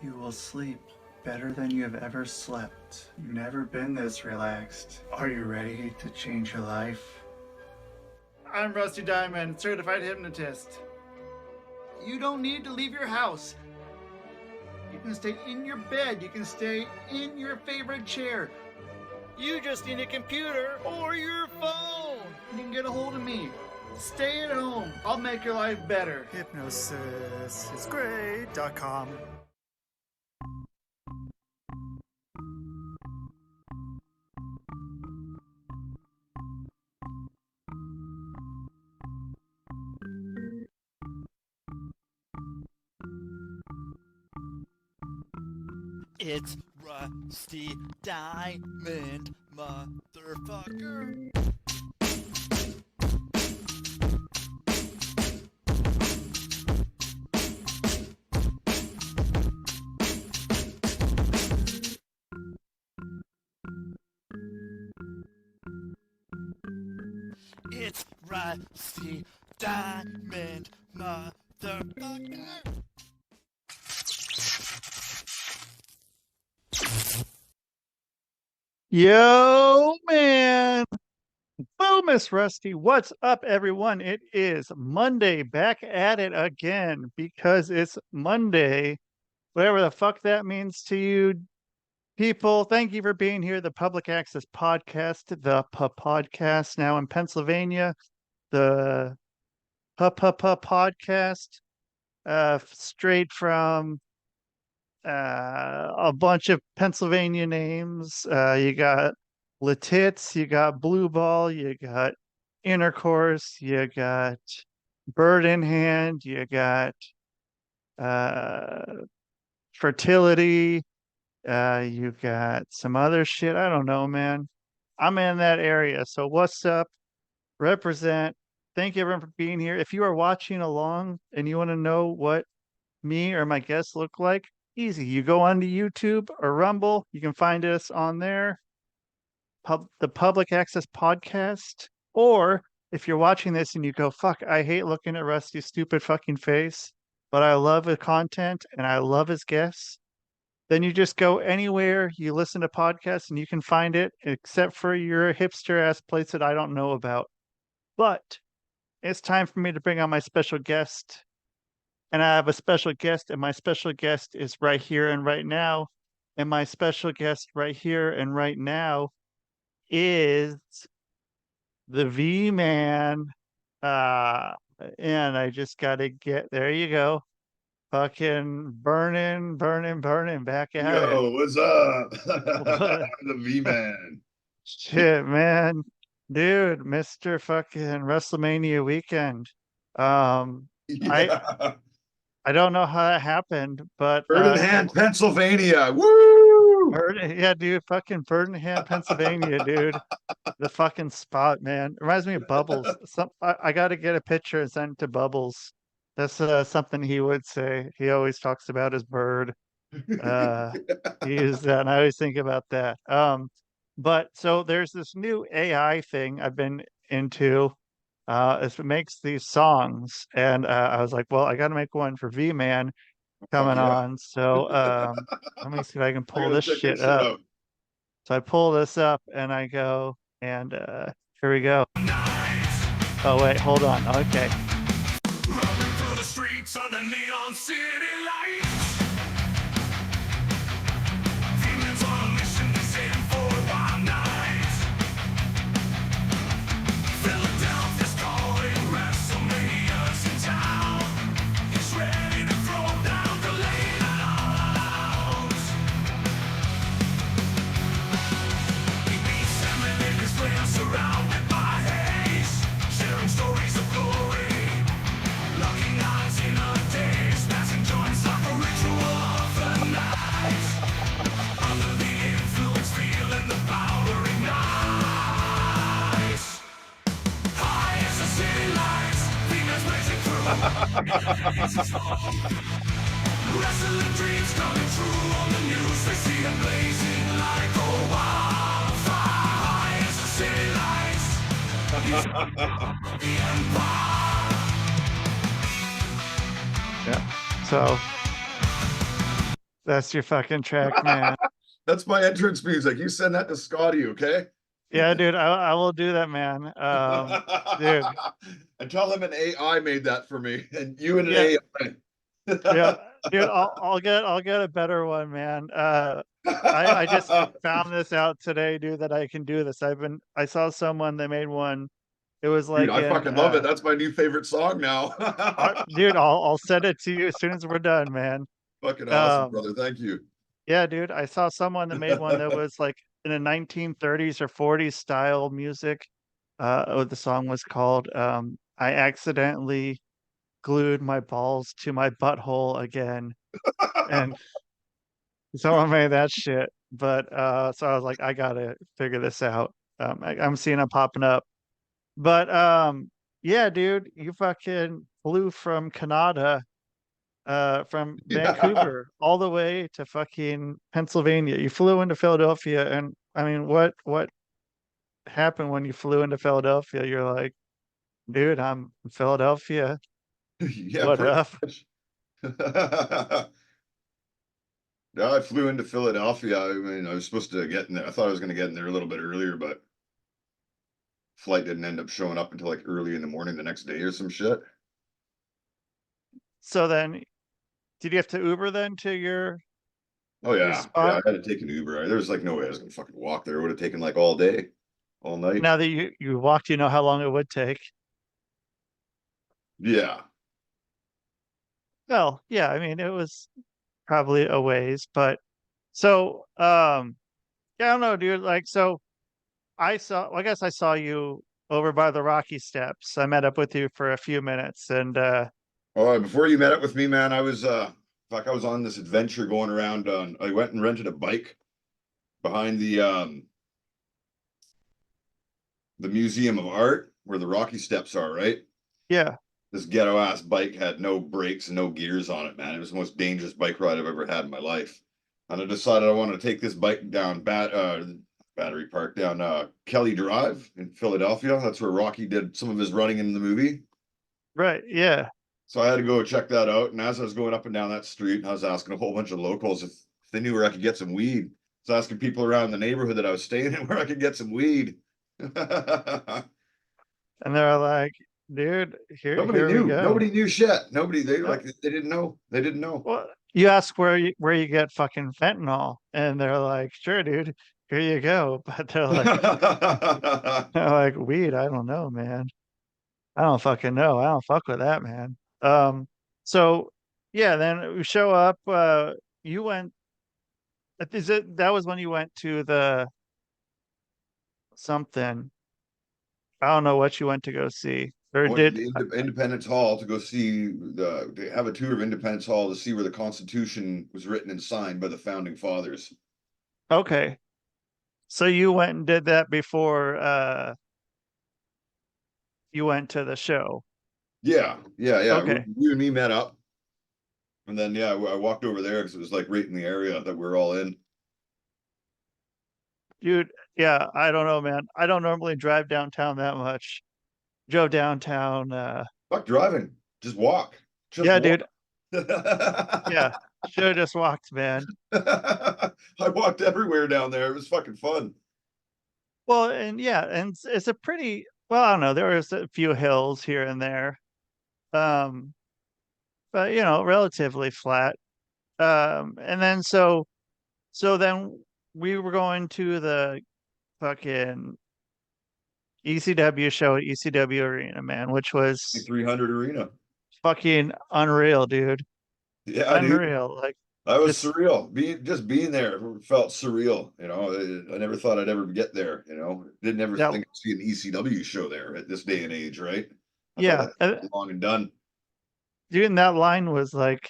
You will sleep better than you have ever slept. You've never been this relaxed. Are you ready to change your life? I'm Rusty Diamond, certified hypnotist. You don't need to leave your house. You can stay in your bed. You can stay in your favorite chair. You just need a computer or your phone. You can get a hold of me. Stay at home. I'll make your life better. Hypnosisisgreat.com. It's Rusty Diamond, motherfucker. It's Rusty Diamond, motherfucker. Yo, man. Hello, Miss Rusty. What's up, everyone? It is Monday, back at it again because it's Monday. Whatever the fuck that means to you people. Thank you for being here. The Public Access Podcast, the podcast now in Pennsylvania. The podcast, straight from a bunch of Pennsylvania names. You got Latits, you got Blue Ball, you got Intercourse, you got Bird in Hand, you got uh, Fertility, you got some other shit. I don't know, man. I'm in that area. So what's up? Represent. Thank you everyone for being here. If you are watching along and you want to know what me or my guests look like, easy. You go onto YouTube or Rumble. You can find us on there. The Public Access Podcast. Or if you're watching this and you go, fuck, I hate looking at Rusty's stupid fucking face, but I love his content and I love his guests, then you just go anywhere you listen to podcasts and you can find it, except for your hipster ass place that I don't know about. But it's time for me to bring on my special guest. And I have a special guest, and my special guest is right here and right now. And my special guest right here and right now is the VMan. And I just got to get there. You go. Fucking burning back at it. Yo, what's up? What? The VMan. Shit, man. Dude, Mr. fucking WrestleMania weekend. Yeah. I don't know how that happened, but Ferdinand, Pennsylvania. Woo! yeah, dude, fucking Ferdinand, Pennsylvania, dude. The fucking spot, man. Reminds me of Bubbles. I got to get a picture and send it to Bubbles. That's something he would say. He always talks about his bird. He used that, and I always think about that. But so there's this new AI thing I've been into. It makes these songs, and I was like, well, I got to make one for VMan coming on. So let me see if I can pull this shit up. So I pull this up, and I go, and here we go. Oh wait, hold on. Okay. Running through the streets under neon city lights. Demons on a mission, they say for one night. Philadelphia's calling, WrestleMania's in town. He's ready to throw down the lane and out. He meets them in his land, surrounded by haze, sharing stories of glory. Locking eyes in a daze, passing joints like a ritual of the night. Under the influence, feeling the power ignites. High as the city lights, demons blazing through. Wrestling dreams coming true on the news, they see them blazing like a wildfire. High as the city lights, the empire. Yeah. So That's your fucking track, man. That's my entrance music. You send that to Scotty, okay? Yeah, dude, I will do that, man. Dude, And tell him an AI made that for me, and you and an yeah, AI. yeah, dude, I'll get a better one, man. I just found this out today, dude, that I can do this. I saw someone that made one. It was Dude, like I in fucking love it. That's my new favorite song now. dude, I'll send it to you as soon as we're done, man. Fucking awesome, Um, brother. Thank you. yeah, dude, I saw someone that made one that was like in a 1930s or 40s style music. What the song was called, I accidentally glued my balls to my butthole again, and someone made that shit. But so I was like, I gotta figure this out. I'm seeing it popping up. But yeah, dude, you fucking flew from Canada, from Yeah. Vancouver all the way to fucking Pennsylvania. You flew into Philadelphia, and I mean, what happened when you flew into Philadelphia? You're like, dude, I'm in Philadelphia. Yeah, What pretty up? much. Yeah, I flew into Philadelphia. I mean, I was supposed to get in there. I thought I was going to get in there a little bit earlier, but flight didn't end up showing up until like early in the morning the next day or some shit. So then, did you have to Uber then to Oh your yeah, yeah. spot? I had to take an Uber. There was like no way I was going to fucking walk there. It would have taken like all day, all night. Now that you walked, you know how long it would take. Yeah, Well, yeah, I mean, it was probably a ways, but so yeah, I don't know, dude. Like, so I guess I saw you over by the Rocky Steps. I met up with you for a few minutes, and oh, before you met up with me, man, I was fuck, I was on this adventure going around on I went and rented a bike behind the Museum of Art where the Rocky Steps are, right? yeah, This ghetto ass bike had no brakes and no gears on it, man. It was the most dangerous bike ride I've ever had in my life. And I decided I wanted to take this bike down Battery Park down Kelly Drive in Philadelphia. That's where Rocky did some of his running in the movie. right, yeah, So I had to go check that out. And as I was going up and down that street, I was asking a whole bunch of locals if they knew where I could get some weed. I was asking people around the neighborhood that I was staying in where I could get some weed. and they're like, dude, Nobody here we knew. go. Nobody knew shit. Nobody. They Uh, like they didn't know. They didn't know. well, you ask where you get fucking fentanyl, and they're like, sure, dude, here you go. But they're like weed. I don't know, man. I don't fucking know. I don't fuck with that, man. So yeah, then we show up. You went. Is it that was when you went to the something? I don't know what you went to go see, or I went to did. the Independence Hall to go see they have a tour of Independence Hall to see where the Constitution was written and signed by the founding fathers. Okay, so you went and did that before you went to the show. Yeah, yeah, yeah. Okay, You and me met up, and then yeah, I walked over there because it was like right in the area that we're all in. dude. Yeah, I don't know, man. I don't normally drive downtown that much. Drove downtown. Fuck driving, just walk, just Yeah, walk. dude. Yeah, should have just walked, man. I walked everywhere down there. It was fucking fun. Well, and yeah, and it's a pretty well, I don't know, there was a few hills here and there. Um, but relatively flat. And then so then we were going to the fucking ECW show at ECW Arena, man, which was 300 arena. fucking unreal, dude. Yeah, dude. Unreal. Like That was just surreal. Being there felt surreal. I never thought I'd ever get there. Didn't ever that think I'd see an ECW show there at this day and age, right? I thought yeah, that was long and done. dude, and that line was like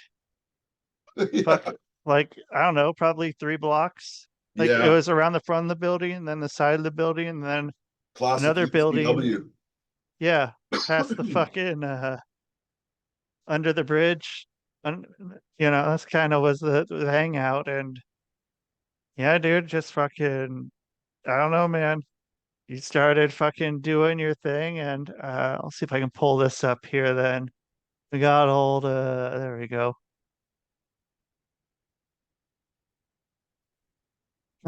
fuck, Yeah, like I don't know, probably 3 blocks. Like it yeah. was around the front of the building, and then the side of the building, and then Classic another building. ECW. Yeah, past the fucking under the bridge. And that's kind of was the hangout. And yeah, dude, just fucking I don't know, man. You started fucking doing your thing, and I'll see if I can pull this up here. Then we got old. There we go.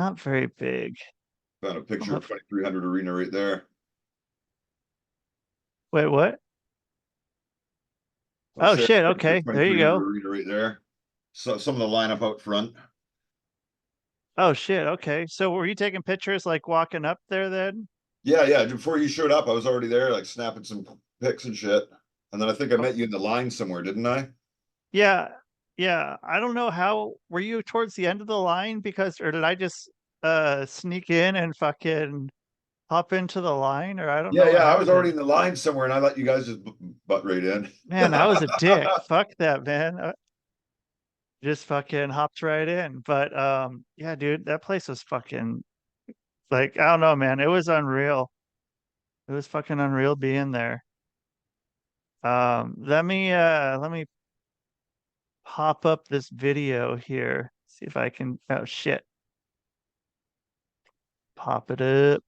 not very big. Found a picture of 2300 Arena right there. Wait, what? I'll Oh share shit, a picture of okay. There you 2300 go. Arena right there. So some of the lineup out front. Oh shit, okay. So were you taking pictures like walking up there then? Yeah. Before you showed up, I was already there, like snapping some pics and shit. And then I think I Oh, met you in the line somewhere, didn't I? yeah. Yeah. I don't know how were you towards the end of the line because or did I just sneak in and fucking hop into the line or I don't know what I was already happened. in the line somewhere, and I let you guys just butt right in. Man, I was a dick. Fuck that, man. Just fucking hopped right in. But yeah, dude, that place was fucking like I don't know, man. It was unreal. It was fucking unreal being there. Let me pop up this video here. See if I can oh shit. Pop it up.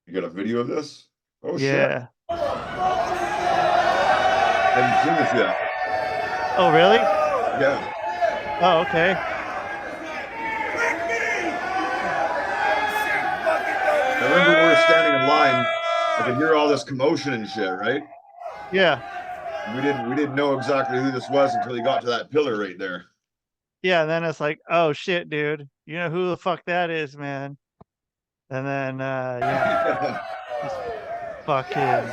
You got a video of this? Oh shit! Yeah. I haven't seen this yet. Oh really? Yeah. Oh, okay. I remember we were standing in line. I could hear all this commotion and shit, right? Yeah. We didn't know exactly who this was until he got to that pillar right there. Yeah, and then it's like, oh shit, dude. You know who the fuck that is, man. And then yeah, just fucking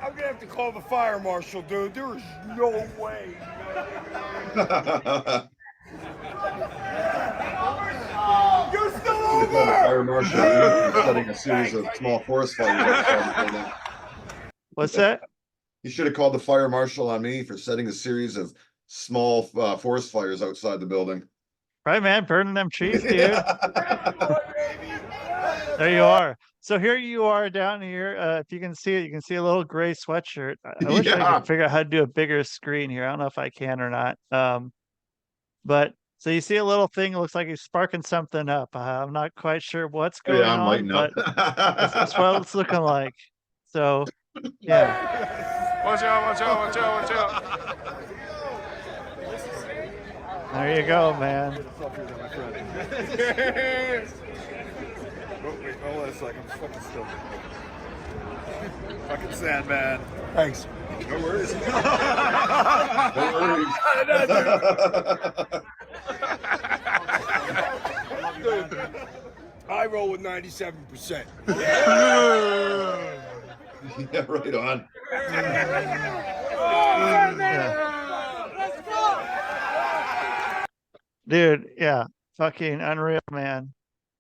I'm gonna have to call the fire marshal, dude. There is no way. You're still The fire over! marshal setting a series of small forest fires outside the building. what's that? You should have called the fire marshal on me for setting a series of small forest fires outside the building. Right, man, burning them trees, dude. There you are. So here you are down here. If you can see it, you can see a little gray sweatshirt. I wish I Yeah. could figure out how to do a bigger screen here. I don't know if I can or not. But so you see a little thing. It looks like he's sparking something up. I'm not quite sure what's Oh, yeah, going I'm on, lighting up. but that's what it's looking like. So yeah, Watch out, watch out, watch out, watch out. there you go, man. Wait, hold on a second. I'm fucking still. Fucking Sandman. Thanks. No worries. No worries. Dude, I roll with 97%. Yeah, right on. Dude, yeah, fucking unreal, man.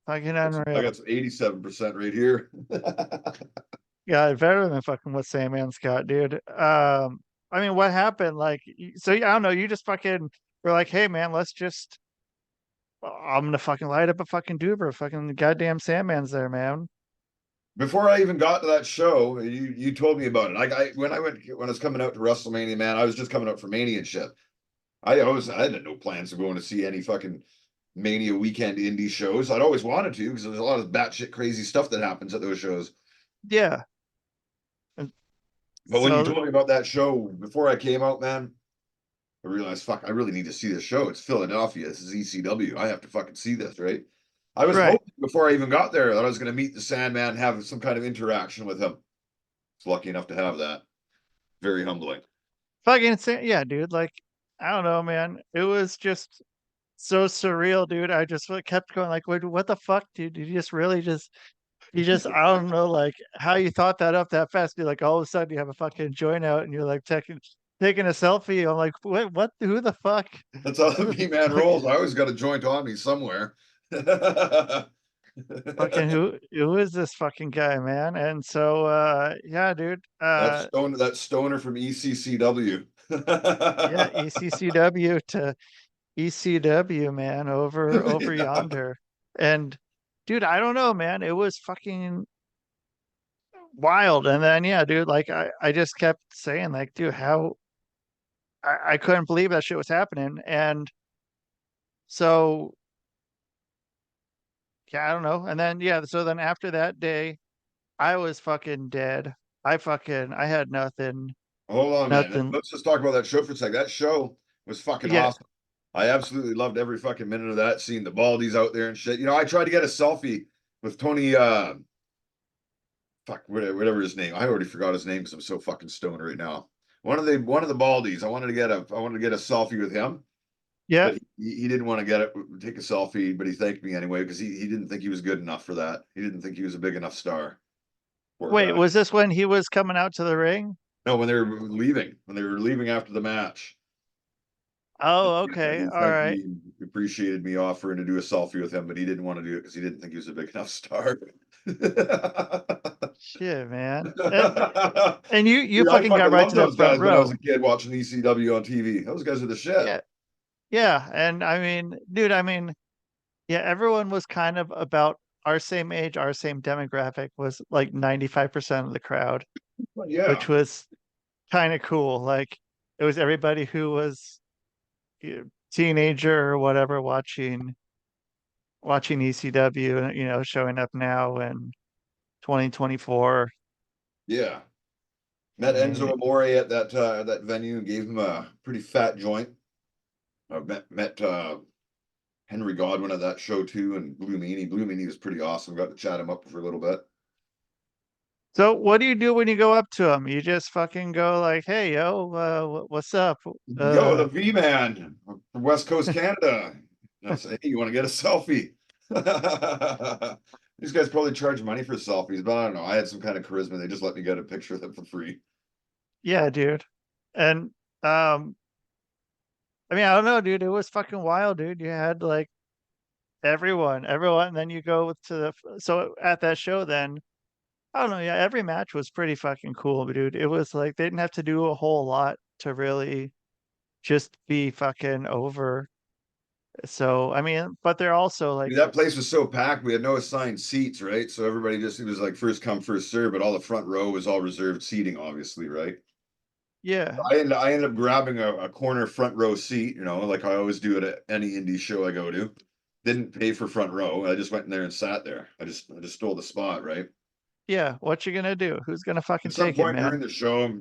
Fucking I unreal. got some 87% right here. Yeah, better than fucking what Sandman's got, dude. I mean, what happened? Like, so I don't know. You just fucking were like, hey, man, let's just. I'm gonna fucking light up a fucking Duber. Fucking goddamn Sandman's there, man. Before I even got to that show, you told me about it. When I was coming out to WrestleMania, man, I was just coming out for Mania and shit. I had no plans of going to see any fucking Mania weekend indie shows. I'd always wanted to because there's a lot of batshit crazy stuff that happens at those shows. Yeah. And But when you so, told me about that show before I came out, man, I realized, fuck, I really need to see this show. It's Philadelphia. This is ECW. I have to fucking see this, right? I was right. hoping before I even got there that I was going to meet the Sandman and have some kind of interaction with him. I was lucky enough to have that. Very humbling. Fucking, yeah, dude. Like, I don't know, man. It was just so surreal, dude. I just kept going, like, what the fuck, dude? Did you just really just. You just, I don't know, like how you thought that up that fast. You're like, all of a sudden you have a fucking joint out and you're like taking a selfie. I'm like, what, who the fuck? That's how the VMan rolls. I always got a joint on me somewhere. Fucking who is this fucking guy, man? And so, yeah, dude, that stoner from ECCW. yeah, ECCW to ECW, man, over Yeah. yonder. And dude, I don't know, man. It was fucking wild. And then, yeah, dude, like I just kept saying, like, dude, how I couldn't believe that shit was happening. And so, yeah, I don't know. And then, yeah, so then after that day, I was fucking dead. I had nothing. Hold on, man. Nothing. Let's just talk about that show for a sec. That show was fucking Yeah, awesome. I absolutely loved every fucking minute of that. Seeing the Baldies out there and shit. You know, I tried to get a selfie with Tony. Fuck, whatever his name. I already forgot his name because I'm so fucking stoned right now. One of the Baldies. I wanted to get a selfie with him, yeah. but he didn't want to take a selfie. But he thanked me anyway because he didn't think he was good enough for that. He didn't think he was a big enough star. Poor Wait, guy. was this when he was coming out to the ring? No, when they were leaving after the match. Oh, Yeah, okay. he All thanked right. me, appreciated me offering to do a selfie with him, but he didn't want to do it because he didn't think he was a big enough star. Shit, man. Dude, And you I fucking got fucking right loved to the those front guys when I was row. a kid watching ECW on TV. Those guys are the shit. Yeah. Yeah. And I mean, dude, I mean, yeah, everyone was kind of about our same age, our same demographic was like 95% of the crowd, But yeah, which was kind of cool. Like it was everybody who was teenager or whatever watching ECW, showing up now in 2024. yeah. I Met Enzo mean, Amore at that venue and gave him a pretty fat joint. I met Henry Godwin at that show too, and Blue Meanie. Blue Meanie was pretty awesome. Got to chat him up for a little bit. so what do you do when you go up to them? You just fucking go like, "Hey, yo, what's up?" Yo, the VMan from West Coast Canada. And I say, hey, you want to get a selfie? These guys probably charge money for selfies, but I don't know. I had some kind of charisma. They just let me get a picture of them for free. Yeah, dude. And um, I mean, I don't know, dude. It was fucking wild, dude. You had like everyone, and then you go to so at that show, then I don't know. Yeah, every match was pretty fucking cool, dude. It was like they didn't have to do a whole lot to really just be fucking over. So I mean, but they're also like, That place was so packed. We had no assigned seats, right? So everybody just, it was like first come, first serve, but all the front row was all reserved seating, obviously, right? yeah, I ended up grabbing a corner front row seat, you know, like I always do at any indie show I go to. Didn't pay for front row. I just went in there and sat there. I just stole the spot, right? yeah. What you gonna do? Who's gonna At fucking some take it, point during man? the show,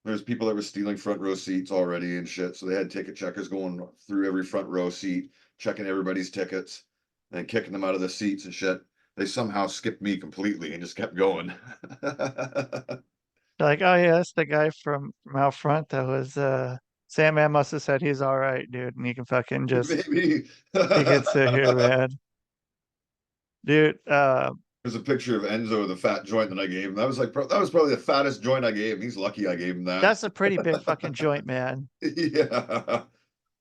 there's people that were stealing front row seats already and shit. So they had ticket checkers going through every front row seat, checking everybody's tickets and kicking them out of the seats and shit. They somehow skipped me completely and just kept going. They're like, oh yeah, that's the guy from out front that was Sandman must have said he's all right, dude, and he can fucking just Maybe. he can sit here, man. Dude, There's a picture of Enzo, the fat joint that I gave him. That was like that was probably the fattest joint I gave him. He's lucky I gave him that. that's a pretty big fucking joint, man. Yeah.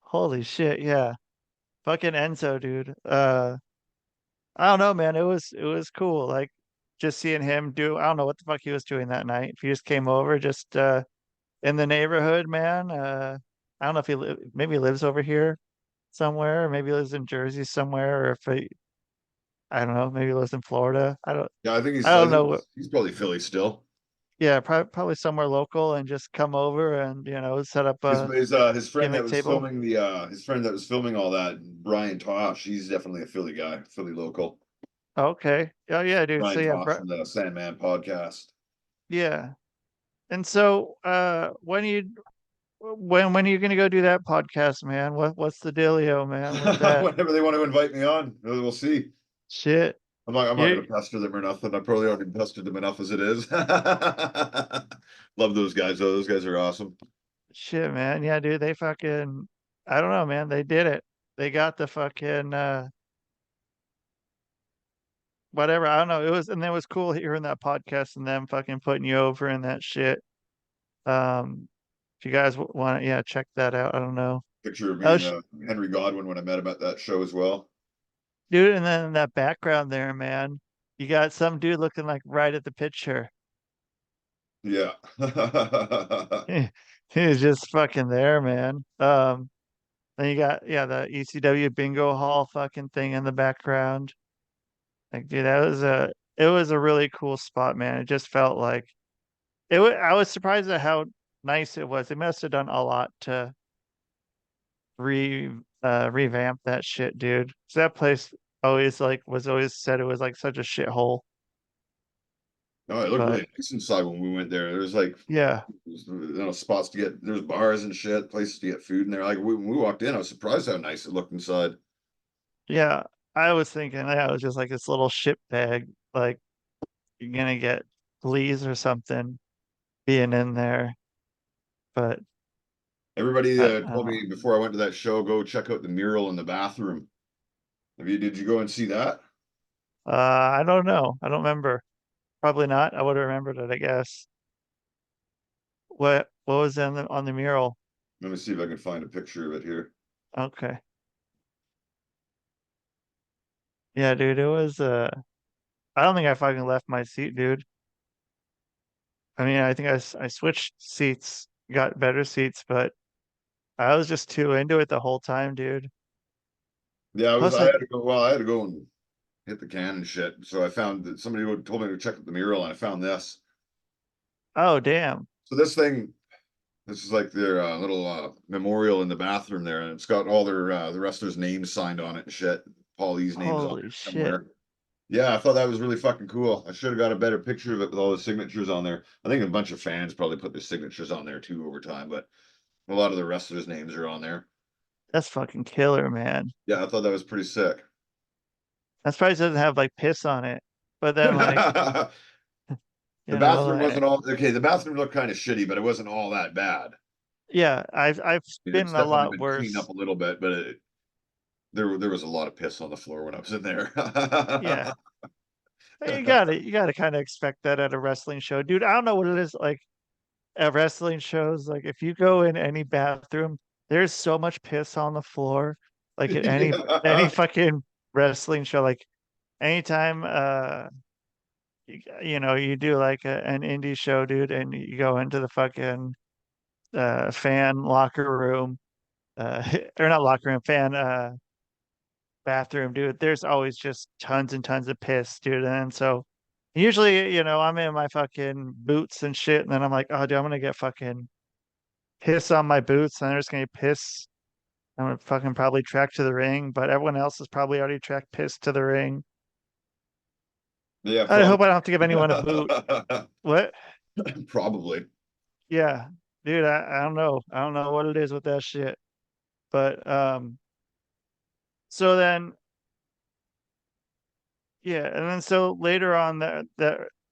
Holy shit, yeah. Fucking Enzo, dude. I don't know, man. It was cool. Like just seeing him do I don't know what the fuck he was doing that night. If he just came over just in the neighborhood, man. I don't know if maybe he lives over here somewhere, or maybe he lives in Jersey somewhere, or if I don't know, maybe he lives in Florida. Yeah, I I don't think know. he's probably Philly still. Yeah, probably somewhere local and just come over and set up a His friend that gimmick was table. filming the his friend that was filming all that, Brian Tosh, he's definitely a Philly guy, Philly local. Okay. Oh yeah, dude. So Brian yeah, Tosh from the Sandman podcast. yeah. And so when are you gonna go do that podcast, man? What's the dealio, man, with that Whenever they want to invite me on, we'll see. shit? I'm not gonna You pester them or nothing. I probably already pestered them enough as it is. Love those guys though. Those guys are awesome. shit, man. Yeah, dude, they fucking I don't know, man. They did it. They got the fucking whatever. I don't know. It was cool hearing that podcast and them fucking putting you over and that shit. If you guys want to, yeah, check that out. I don't know. Picture of Oh, me and Henry Godwin when I met him at that show as well. dude, and then in that background there, man, you got some dude looking like right at the picture. Yeah. He's just fucking there, man. Then you got yeah the ECW bingo hall fucking thing in the background. Like, dude, it was a really cool spot, man. It just felt like I was surprised at how nice it was. They must have done a lot to re revamp that shit, dude. 'Cause that place always like was always said it was like such a shithole. No, it looked But really nice inside when we went there. There's like, yeah, spots to get. There's bars and shit, places to get food in there. Like when we walked in, I was surprised how nice it looked inside. yeah. I was thinking, yeah, it was just like this little ship bag, like you're gonna get fleas or something being in there. But Everybody I don't told know. me before I went to that show, go check out the mural in the bathroom. Did you go and see that? I don't know. I don't remember. Probably not. I would have remembered it, I guess. What was on the mural? Let me see if I can find a picture of it here. Okay. Yeah, dude, it was I don't think I fucking left my seat, dude. I mean, I think I switched seats, got better seats, but I was just too into it the whole time, dude. Yeah, Plus, I like, had to go. Well, I had to go and hit the can and shit. So I found that somebody told me to check out the mural, and I found this. oh damn, So this is like their little memorial in the bathroom there, and it's got all the wrestlers' names signed on it and shit. Paulie's name's on holy there shit, somewhere. Yeah, I thought that was really fucking cool. I should have got a better picture of it with all the signatures on there. I think a bunch of fans probably put their signatures on there too over time, but a lot of the wrestlers' names are on there. that's fucking killer, man. Yeah, I thought that was pretty sick. That surprised it doesn't have like piss on it, but then like, The you know, bathroom wasn't all okay. The bathroom looked kind of shitty, but it wasn't all that bad. yeah, I've been It's in a definitely lot been cleaned up worse. a little bit, but there was a lot of piss on the floor when I was in there. Yeah, you gotta kind of expect that at a wrestling show, dude. I don't know what it is like at wrestling shows. Like if you go in any bathroom, there's so much piss on the floor. Like at any Yeah. fucking wrestling show, like anytime you know you do like an indie show, dude, and you go into the fucking fan locker room, or not locker room, fan bathroom, dude, there's always just tons and tons of piss, dude. And so usually, you know, I'm in my fucking boots and shit, and then I'm like, oh, dude, I'm gonna get fucking piss on my boots, and there's gonna be piss. I'm gonna fucking probably track to the ring, but everyone else has probably already tracked piss to the ring. Yeah, I probably. hope I don't have to give anyone a boot. What? Probably. Yeah, dude, I don't know. I don't know what it is with that shit. But so then yeah, and then so later on that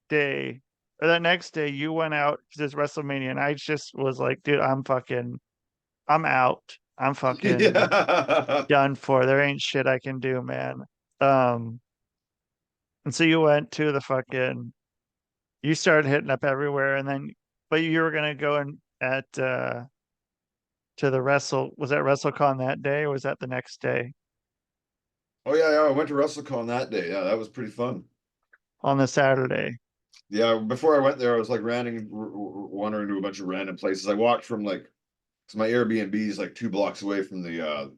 day or that next day, you went out to this WrestleMania, and I just was like, dude, I'm out. I'm fucking Yeah. done for. There ain't shit I can do, man. Um, and so you went to the fucking, you started hitting up everywhere, and then, but you were gonna go in at to the was that WrestleCon that day, or was that the next day Oh yeah, yeah. I went to WrestleCon that day. Yeah, that was pretty fun. on the Saturday? Yeah, before I went there, I was like wandering to a bunch of random places. I walked from like, cause my Airbnb is like 2 blocks away from the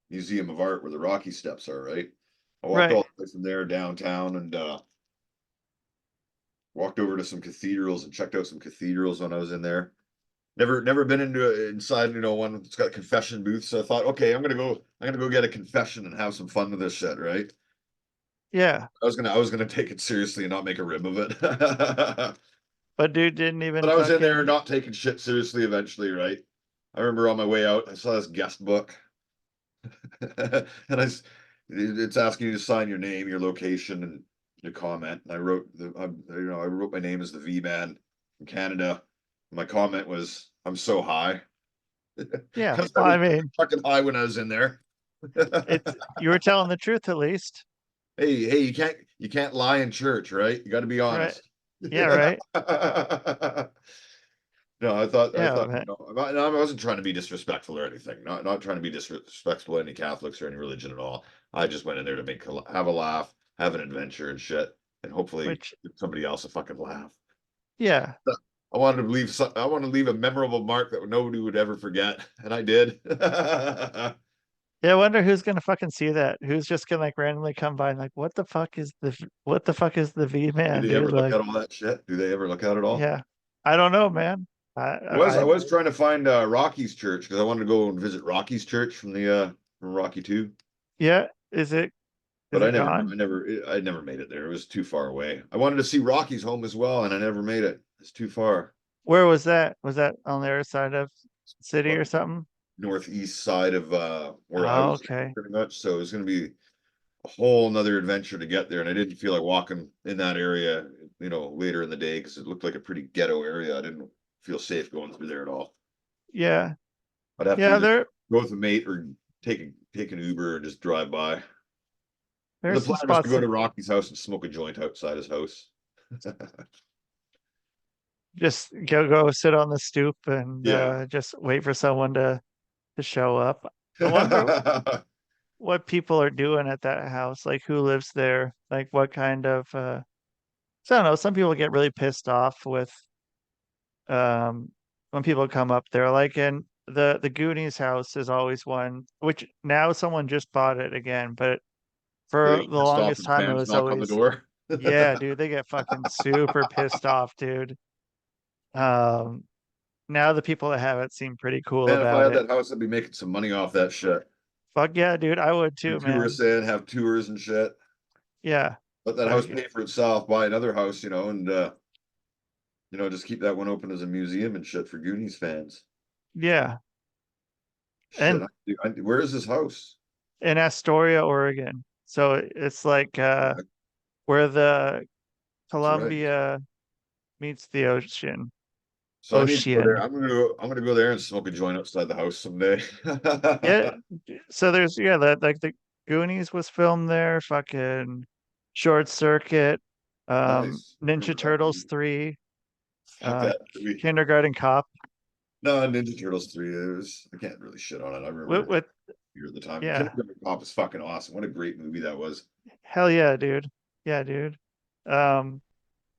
Museum of Art where the Rocky Steps are, right? I walked Right. all the way from there downtown and walked over to some cathedrals and checked out some cathedrals when I was in there. Never been inside, one that's got confession booths. So I thought, okay, I'm gonna go get a confession and have some fun with this shit, right? Yeah. I was gonna take it seriously and not make a rib of it. But But dude didn't even I was in there fucking, not taking shit seriously eventually, right? I remember on my way out, I saw this guest book, and it's asking you to sign your name, your location, and your comment. And I wrote my name as the VMan from Canada. My comment was, "I'm so high," yeah. because I Well, was I mean, fucking high when I was in there. it's you were telling the truth at least, Hey, you can't lie in church, right? You got to be right? honest. Yeah, right. No, I Yeah, thought, man. I wasn't trying to be disrespectful or anything. Not trying to be disrespectful to any Catholics or any religion at all. I just went in there to have a laugh, have an adventure and shit, and hopefully Which, give somebody else a fucking laugh. yeah, I wanted to leave a memorable mark that nobody would ever forget, and I did. yeah. I wonder who's gonna fucking see that. Who's just gonna like randomly come by and like, what the fuck is the V Do man, they dude? ever look Like, at all that shit? Do they ever look at it all? yeah, I don't know, man. I I was trying to find Rocky's church because I wanted to go and visit Rocky's church from the from Rocky 2. yeah. But Is it gone? I never made it there. It was too far away. I wanted to see Rocky's home as well, and I never made it. It's too far. Where was that? Was that on the other side of the city or something? Northeast side of where I Oh, was okay. pretty much. So it was gonna be a whole nother adventure to get there. And I didn't feel like walking in that area, later in the day because it looked like a pretty ghetto area. I didn't feel safe going through there at all. Yeah. I'd have to Yeah, either go with a mate or take an Uber and just drive by. And the there's some plan was to spots go that to Rocky's house and smoke a joint outside his house. just go sit on the stoop and Yeah. just wait for someone to show up. I wonder what people are doing at that house, like who lives there, like what kind of so I don't know, some people get really pissed off with when people come up there. Like in the Goonies house is always one, which now someone just bought it again, but They for get the pissed off longest when time it fans was knock on the always, door. yeah, dude, they get fucking super pissed off, dude. Um Now the people that have it seem pretty cool Man, if I about had it. that house, I'd be making some money off that shit. Fuck yeah, dude, I would too, And man. tourists in, have tours and shit. Yeah. Let that house Fuck pay for itself, buy another house, and just keep that one open as a museum and shit for Goonies fans. yeah. Shit, And where is this house? in Astoria, Oregon. So it's like Yeah, where the that's right. Columbia meets the ocean. So I need to go there. Ocean. I'm gonna go there and smoke a joint outside the house someday. Yeah. So there's that like the Goonies was filmed there, fucking Short Circuit, Nice. Ninja Remember that Turtles movie? 3, Fuck that movie. Kindergarten Cop. No, Ninja Turtles 3. I can't really shit on it. I remember With here at the time. yeah. Kindergarten Cop is fucking awesome. What a great movie that was. Hell yeah, dude. Yeah, dude. Um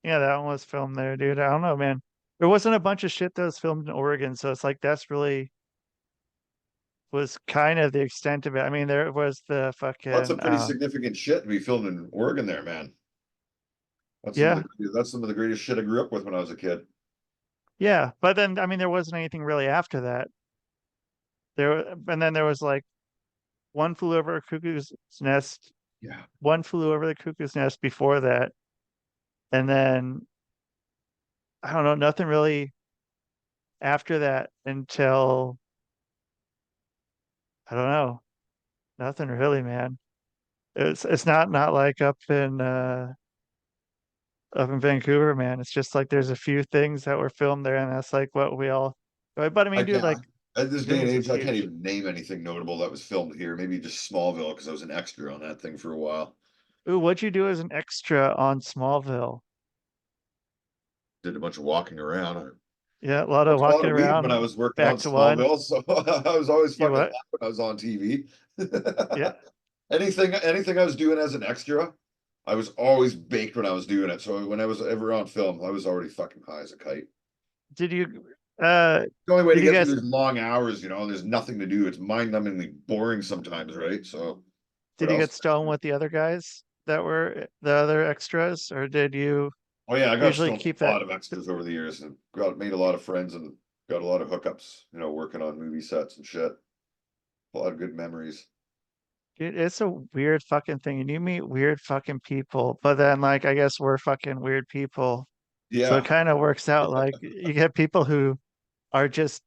Yeah, that one was filmed there, dude. I don't know, man. There wasn't a bunch of shit that was filmed in Oregon, so it's like that's really was kind of the extent of it. I mean, there was the That's a fucking pretty significant shit to be filmed in Oregon there, man. yeah, That's some of the greatest shit I grew up with when I was a kid. yeah. But then I mean there wasn't anything really after that. And then there was like one flew over a cuckoo's nest, Yeah. one flew over the cuckoo's nest before that, and then I don't know, nothing really after that until I don't know, nothing really, man. It's not like up in Vancouver, man. It's just like there's a few things that were filmed there, and that's like what we all. But I I mean, dude, can't like at this day and Goonies is age, I can't huge. even name anything notable that was filmed here. Maybe just Smallville because I was an extra on that thing for a while. Ooh, what'd you do as an extra on Smallville? Did a bunch of walking around. I Yeah, a lot of smoked a lot walking of weed when I around was working on back to one. Smallville, so I was always You fucking what? high when I was on TV. Yeah. Anything I was doing as an extra, I was always baked when I was doing it. So when I was ever on film, I was already fucking high as a kite. Did you uh The only way to did you get through guys these long hours, there's nothing to do. It's mind-numbingly boring sometimes, right? So what did you else? get stoned with the other guys that were the other extras, or did you Oh yeah, I got usually stoned with keep a that? lot of extras over the years and made a lot of friends and got a lot of hookups, working on movie sets and shit. A lot of good memories. Dude, it's a weird fucking thing, and you meet weird fucking people, but then like I guess we're fucking weird people. So it Yeah. kind of works out. Like you get people who are just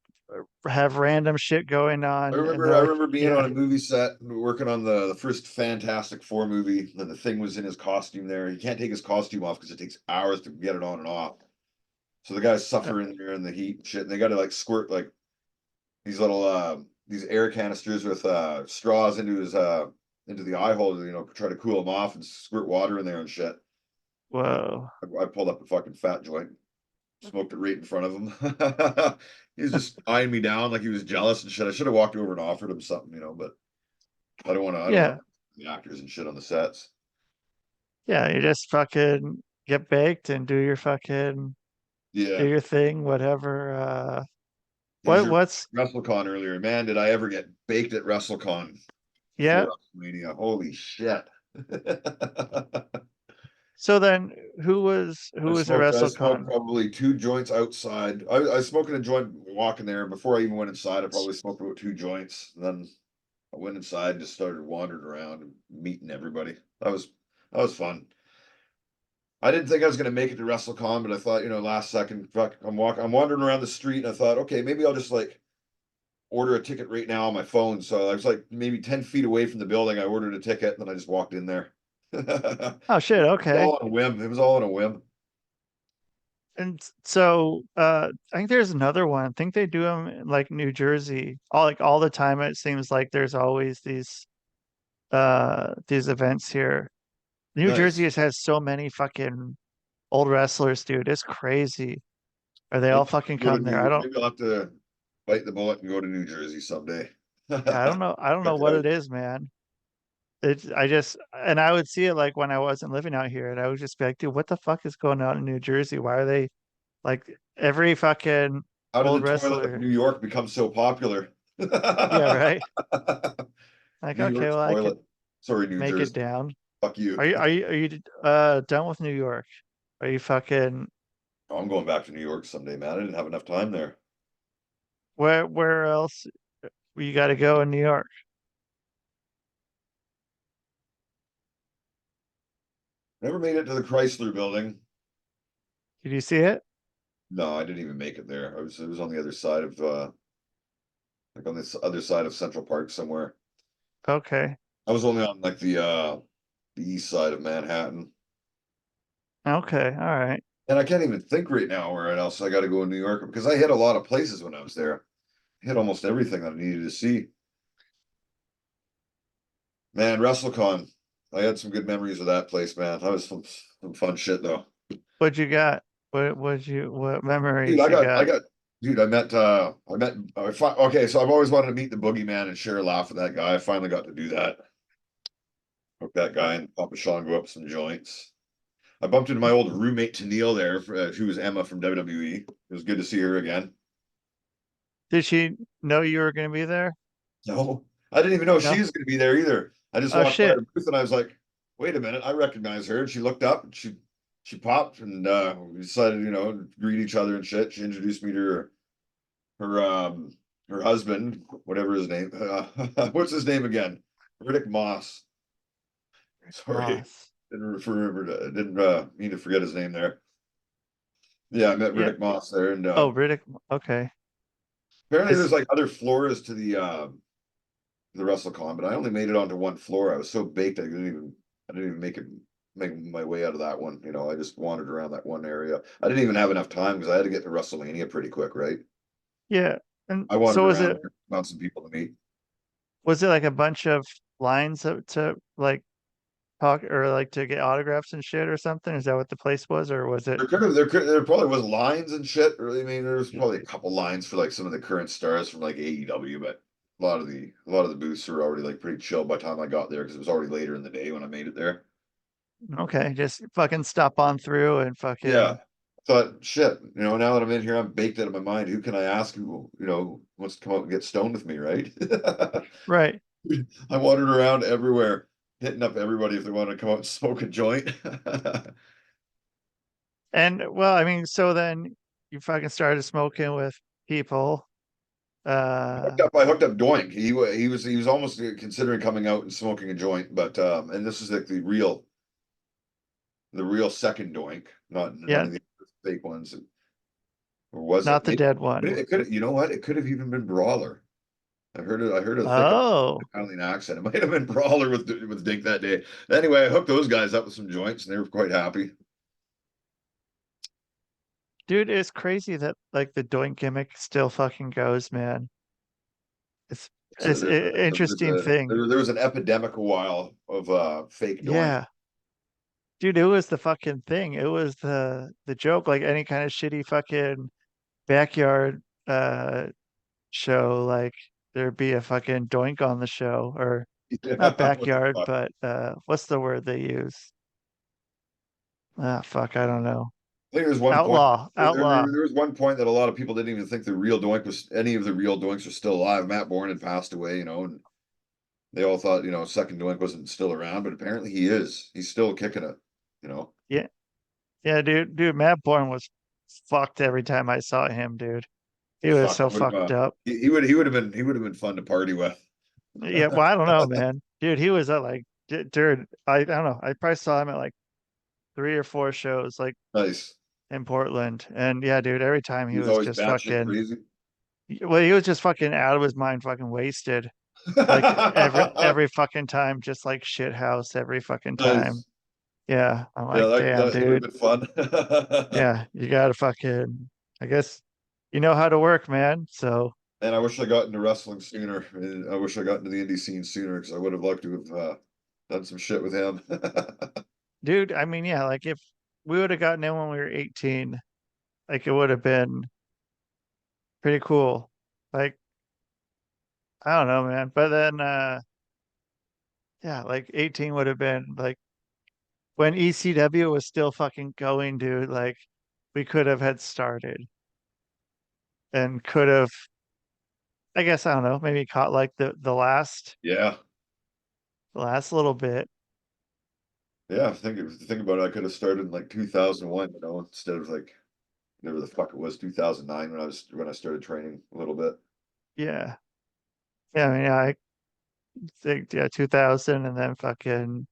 have random shit going on, and they're I like, remember being yeah, on a movie set working on the first Fantastic Four movie, and the thing was in his costume there. He can't take his costume off because it takes hours to get it on and off. So the guys uh, suffer in there in the heat and shit, and they gotta like squirt like these little these air canisters with straws into the eye hole, try to cool them off and squirt water in there and shit. whoa, I pulled up a fucking fat joint, smoked it right in front of him. He was just eyeing me down like he was jealous and shit. I should have walked over and offered him something, but I don't want yeah, the actors and shit on the sets. yeah. You just fucking get baked and do your fucking do Yeah. your thing, whatever. Here's your What's WrestleCon earlier. Man, did I ever get baked at WrestleCon yeah? before WrestleMania. Holy shit. So then, who was at I smoked WrestleCon? probably two joints outside. I was smoking a joint walking there. Before I even went inside, I probably smoked about two joints. And then I went inside and just started wandering around and meeting everybody. That was fun. I didn't think I was going to make it to WrestleCon, but I thought, last second, fuck, I'm wandering around the street, and I thought, okay, maybe I'll just like order a ticket right now on my phone. So I was like maybe 10 feet away from the building. I ordered a ticket, and then I just walked in there. It Oh shit, was okay. all on a whim. It was all on a whim. And so I think there's another one. I think they do them in like New Jersey. All the time it seems like there's always these events here. New Jersey Nice. has so many fucking old wrestlers, dude. It's crazy. Or they all Maybe I'll have fucking to go to come there. I don't maybe I'll have to bite the bullet and go to New Jersey someday. yeah, I don't know Check it what out. it is, man. It's I just and I would see it like when I wasn't living out here and I would just be like, dude, what the fuck is going on in New Jersey? Why are they like every fucking How did the old toilet of wrestler? New York become so popular? Yeah, right. Like, New okay, York's well, I could toilet. Sorry, New make it Jersey. down. Fuck you. Are you done with New York? Are you fucking I'm going back to New York someday, man. I didn't have enough time there. where else you got to go in New York? Never made it to the Chrysler Building. Did you see it? No, I didn't even make it there. It was on the other side of like on this other side of Central Park somewhere. Okay. I was only on like the east side of Manhattan. Okay. All right. And I can't even think right now where else I got to go in New York because I hit a lot of places when I was there. I hit almost everything that I needed to see. Man, WrestleCon. I had some good memories of that place, man. That was some fun shit though. What you got? What Dude, memories you got? dude, okay, so I've always wanted to meet the boogeyman and share a laugh with that guy. I finally got to do that. Hook that guy and Papa Sean go up some joints. I bumped into my old roommate Tennille there, who was Emma from WWE. It was good to see her again. Did she know you were going to be there? No, I didn't even know she No. was going to be there either. I just Oh walked by shit. her booth and I was like, "Wait a minute, I recognize her." And she looked up and she popped and we decided, to greet each other and shit. She introduced me to her husband, whatever his name. What's his name again? Riddick Moss. Sorry, Moss. didn't mean to forget his name there. Yeah, I met Yeah. Riddick Moss there, and Oh, Riddick. Okay. apparently Is there's like other floors to the WrestleCon, but I only made it onto one floor. I was so baked I didn't even make my way out of that one. I just wandered around that one area. I didn't even have enough time because I had to get to WrestleMania pretty quick, right? yeah. And I wandered so around there, found some people to meet. was it like a bunch of lines to like talk or like to get autographs and shit or something? Is that what the place was, or was it? There probably was lines and shit. I mean, there's probably a couple lines for like some of the current stars from like AEW, but a lot of the booths were already like pretty chill by the time I got there because it was already later in the day when I made it there. Okay, just fucking stop on through and Yeah. fucking Thought shit, now that I'm in here, I'm baked out of my mind. Who can I ask who, wants to come out and get stoned with me, right? right. I wandered around everywhere, hitting up everybody if they wanted to come out and smoke a joint. And well, I mean, so then you fucking started smoking with people. Uh, I hooked up Doink. He was almost considering coming out and smoking a joint, but and this is like the real second Doink, not none yeah, of the fake ones. Or was it? not the Maybe dead one. it could. You know what? It could have even been Brawler. I think of Oh, Italian accent. It might have been Brawler with Dink that day. Anyway, I hooked those guys up with some joints, and they were quite happy. dude, it's crazy that like the doink gimmick still fucking goes, man. It's So it's an interesting thing. there was an epidemic a while of fake Doink. Yeah, dude, it was the fucking thing. It was the joke, like any kind of shitty fucking backyard show, like there'd be a fucking doink on the show, or not Yeah, what the backyard, fuck? but what's the word they use? Ah, fuck, I don't know. I think there was one point. Outlaw, outlaw. There was one point that a lot of people didn't even think the real Doink was any of the real Doinks were still alive. Matt Bourne had passed away, and they all thought, second Doink wasn't still around, but apparently he is. He's still kicking it, you know. Yeah, yeah, dude, Matt Bourne was fucked every time I saw him, dude. He was Fuck, so fucked up. he would have been fun to party with. Yeah, well, I don't know, man. Dude, he was at like, dude, I don't know. I probably saw him at like 3 or 4 shows, like Nice. in Portland. And yeah, dude, every time He he was was always just batshit fucking, crazy. well, he was just fucking out of his mind, fucking wasted. Like every fucking time, just like shit house every fucking time. Nice. Yeah, I'm Yeah, like, that damn, that would have dude. been fun. Yeah, you gotta fucking, I guess you know how to work, man. So, And I wish I got into wrestling sooner. And I wish I got into the indie scene sooner because I would have liked to have done some shit with him. dude, I mean, yeah, like if we would have gotten in when we were 18, like it would have been pretty cool. Like, I don't know, man. But then, yeah, like 18 would have been like when ECW was still fucking going, dude. Like, we could have had started and could have, I guess, I don't know, maybe caught like Yeah. the last little bit. Yeah, think about it. I could have started in like 2001, instead of like whatever the fuck it was, 2009 when I started training a little bit. Yeah. Yeah, I mean, yeah, I think, yeah, 2000 and then fucking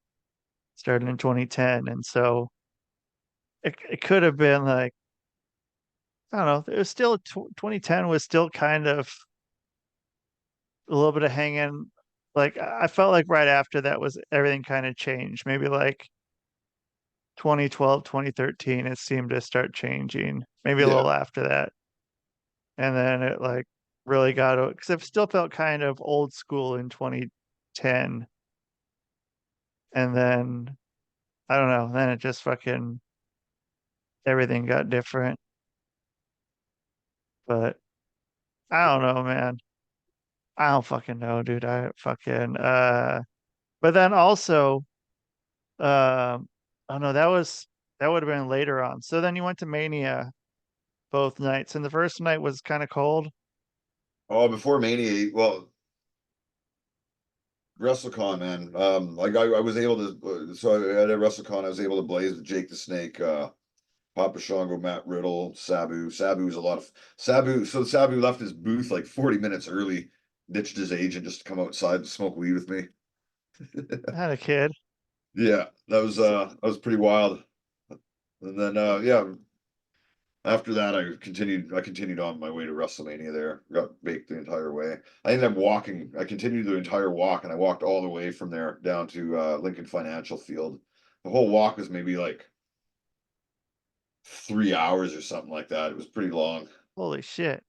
started in 2010. And so it could have been like, I don't know, it was still 2010 was still kind of a little bit of hanging. Like, I felt like right after that was everything kind of changed. Maybe like 2012, 2013, it seemed to start changing. Maybe a Yeah. little after that. And then it like really got, because it still felt kind of old school in 2010. And then, I don't know, then it just fucking, everything got different. But I don't know, man. I don't fucking know, dude. I fucking but then also oh no, that would have been later on. So then you went to Mania both nights, and the first night was kind of cold. Oh, before Mania, well, WrestleCon, man. Like I was able to, so at WrestleCon, I was able to blaze with Jake the Snake, Papa Shango, Matt Riddle, Sabu. Sabu was a lot of Sabu. So Sabu left his booth like 40 minutes early, ditched his agent just to come outside and smoke weed with me. I had a kid. Yeah, So, that was pretty wild. And then yeah, after that I continued on my way to WrestleMania there. Got baked the entire way. I ended up walking, I continued the entire walk and I walked all the way from there down to Lincoln Financial Field. The whole walk was maybe like 3 hours or something like that. It was pretty long. holy shit.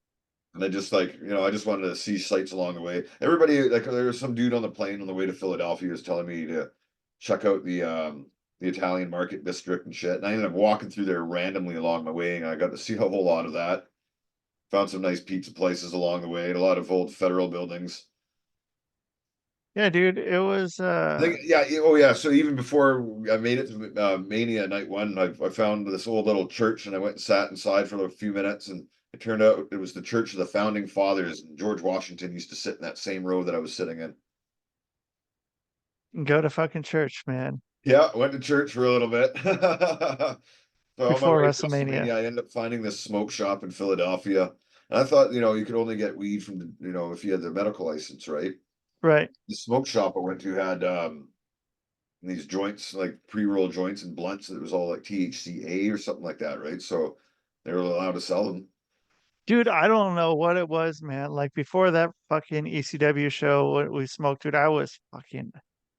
And I just like, I just wanted to see sights along the way. Everybody, like, there was some dude on the plane on the way to Philadelphia was telling me to check out the Italian market district and shit. And I ended up walking through there randomly along my way, and I got to see a whole lot of that. Found some nice pizza places along the way, and a lot of old federal buildings. Yeah, dude, it was I think, yeah, oh yeah. So even before I made it to Mania night one, I found this old little church, and I went and sat inside for a few minutes, and it turned out it was the Church of the Founding Fathers, and George Washington used to sit in that same row that I was sitting in. go to fucking church, man, Yeah, I went to church for a little bit. So on my before way to WrestleMania. WrestleMania, I ended up finding this smoke shop in Philadelphia. And I thought, you could only get weed from, if you had the medical license, right? Right. The smoke shop I went to had these joints, like pre-roll joints and blunts. It was all like THCA or something like that, right? So they were allowed to sell them. Dude, I don't know what it was, man. Like before that fucking ECW show what we smoked, dude, I was fucking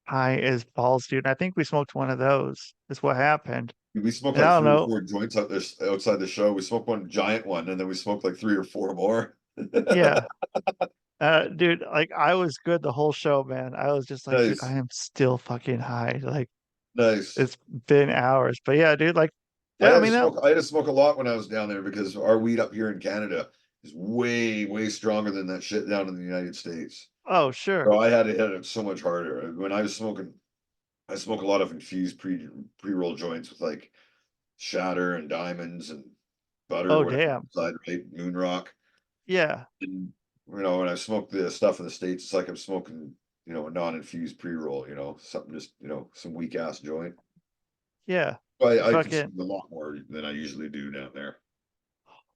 high as balls, dude. I think we smoked one of those. Is what happened. We smoked And like I don't three or know. four joints out there outside the show. We smoked one giant one, and then we smoked like three or four more. Yeah. Dude, like I was good the whole show, man. I was just like, dude, I Nice, am still fucking high. Like nice. it's been hours. But yeah, dude, like I I had to mean that, smoke. I had to smoke a lot when I was down there because our weed up here in Canada is way, way stronger than that shit down in the United States. oh sure. So I had to hit it so much harder. When I was smoking, I smoke a lot of infused pre-roll joints with like shatter and diamonds and butter, Oh whatever damn. inside, right? Moon rock. Yeah. And when I smoke the stuff in the States, it's like I'm smoking, a non-infused pre-roll, something just, some weak ass joint. Yeah. I Fucking consume a lot more than I usually do down there.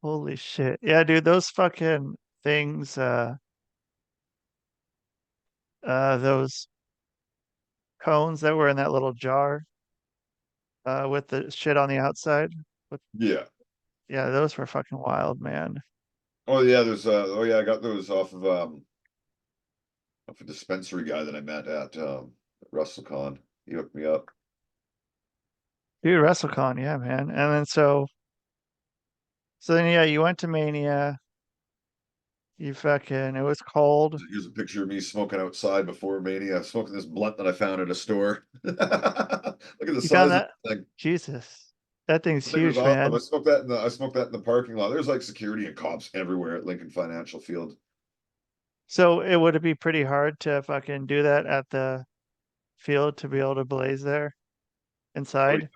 holy shit. Yeah, dude, those fucking things, those cones that were in that little jar with the shit on the outside. With, Yeah. yeah, those were fucking wild, man. Oh yeah, there's oh yeah, I got those off a dispensary guy that I met at WrestleCon. He hooked me up. Dude, WrestleCon, yeah, man. And then so then yeah, you went to Mania. You fucking, it was cold. Here's a picture of me smoking outside before Mania, smoking this blunt that I found at a store. Look at the You found size of that? the thing. Jesus, that thing's The thing was huge, awesome. man. I smoked that in the parking lot. There's like security and cops everywhere at Lincoln Financial Field. So it would be pretty hard to fucking do that at the field to be able to blaze there Oh, inside.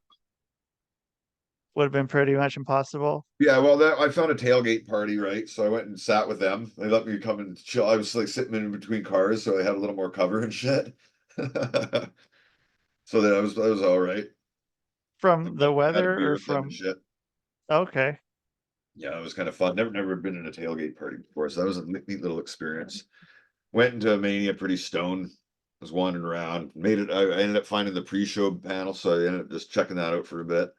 Would have been pretty much impossible. yeah, well, I found a tailgate party, right? So I went and sat with them. They let me come and chill. I was like sitting in between cars, so I had a little more cover and shit. So that was all right. From the Had a weather beer or with them and from, shit. okay. Yeah, it was kind of fun. Never been in a tailgate party before, so that was a neat little experience. Went into Mania pretty stoned. Was wandering around. Made it. I ended up finding the pre-show panel, so I ended up just checking that out for a bit.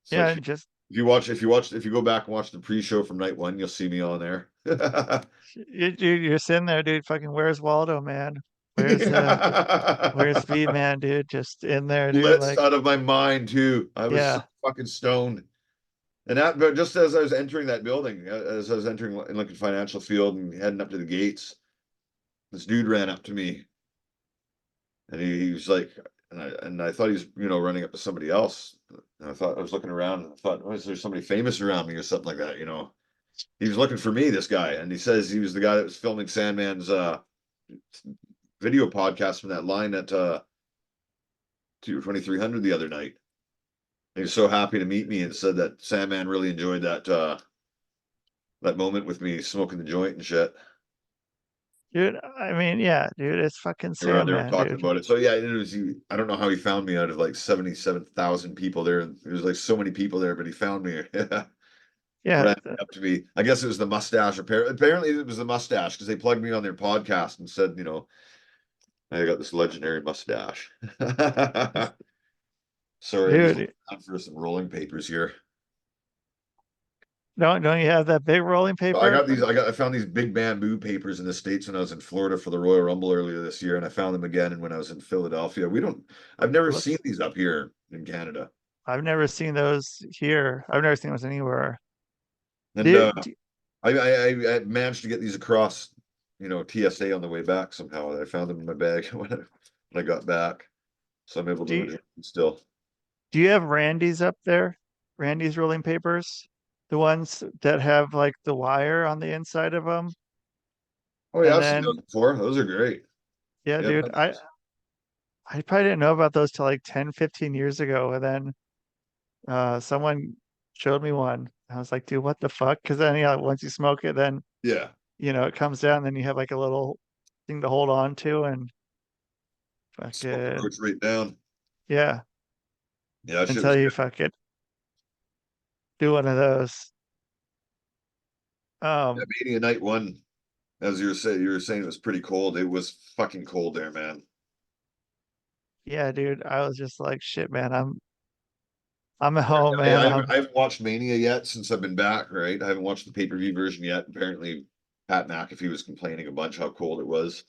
So Yeah, just if you go back and watch the pre-show from night one, you'll see me on there. dude, you're sitting there, dude. Fucking, where's Waldo, man? Where's VMan, dude? Just in there, dude. Blitzed Like, out of my mind too. I was so yeah, fucking stoned. And that, but just as I was entering that building, as I was entering Lincoln Financial Field and heading up to the gates, this dude ran up to me and he was like, and I thought he was, running up to somebody else. And I thought I was looking around and I thought, oh, is there somebody famous around me or something like that? He was looking for me, this guy, and he says he was the guy that was filming Sandman's video podcast from that line at 2300 the other night. He was so happy to meet me and said that Sandman really enjoyed that moment with me smoking the joint and shit. dude. I mean, yeah, dude. It's fucking They were on there Sandman, talking dude. about it. So yeah, it was I don't know how he found me out of like 77,000 people there. There was like so many people there, but he found me. Yeah, Ran up to me. I guess it was the mustache. Apparently it was the mustache because they plugged me on their podcast and said, I got this legendary mustache. Sorry, I'm just looking dude. around for some rolling papers here. Don't you have that big rolling paper? I found these big bamboo papers in the States when I was in Florida for the Royal Rumble earlier this year, and I found them again when I was in Philadelphia. I've never seen Whoops. these up here in Canada. I've never seen those here. I've never seen those anywhere. And Dude, I managed to get these across, TSA on the way back somehow. I found them in my bag when I got back. So I'm able to do you, enjoy them still. do you have Randy's up there? Randy's rolling papers? The ones that have like the wire on the inside of them? Oh yeah, And I've seen those then, before. Those are great. yeah, Yeah, I've dude, had I, those. I probably didn't know about those till like 10, 15 years ago. And then someone showed me one. I was like, dude, what the fuck? Because then, yeah, once you smoke it, then, Yeah, it comes down, then you have like a little thing to hold on to and smoke fucking, approach right down. yeah, Yeah, that shit until was you good. fucking do one of those. Yeah, Um, Mania night one, as you were saying it was pretty cold. It was fucking cold there, man. yeah, dude, I was just like, shit, man, I'm at home, man. I haven't watched Mania yet since I've been back, right? I haven't watched the pay-per-view version yet. Apparently, Pat McAfee was complaining a bunch how cold it was.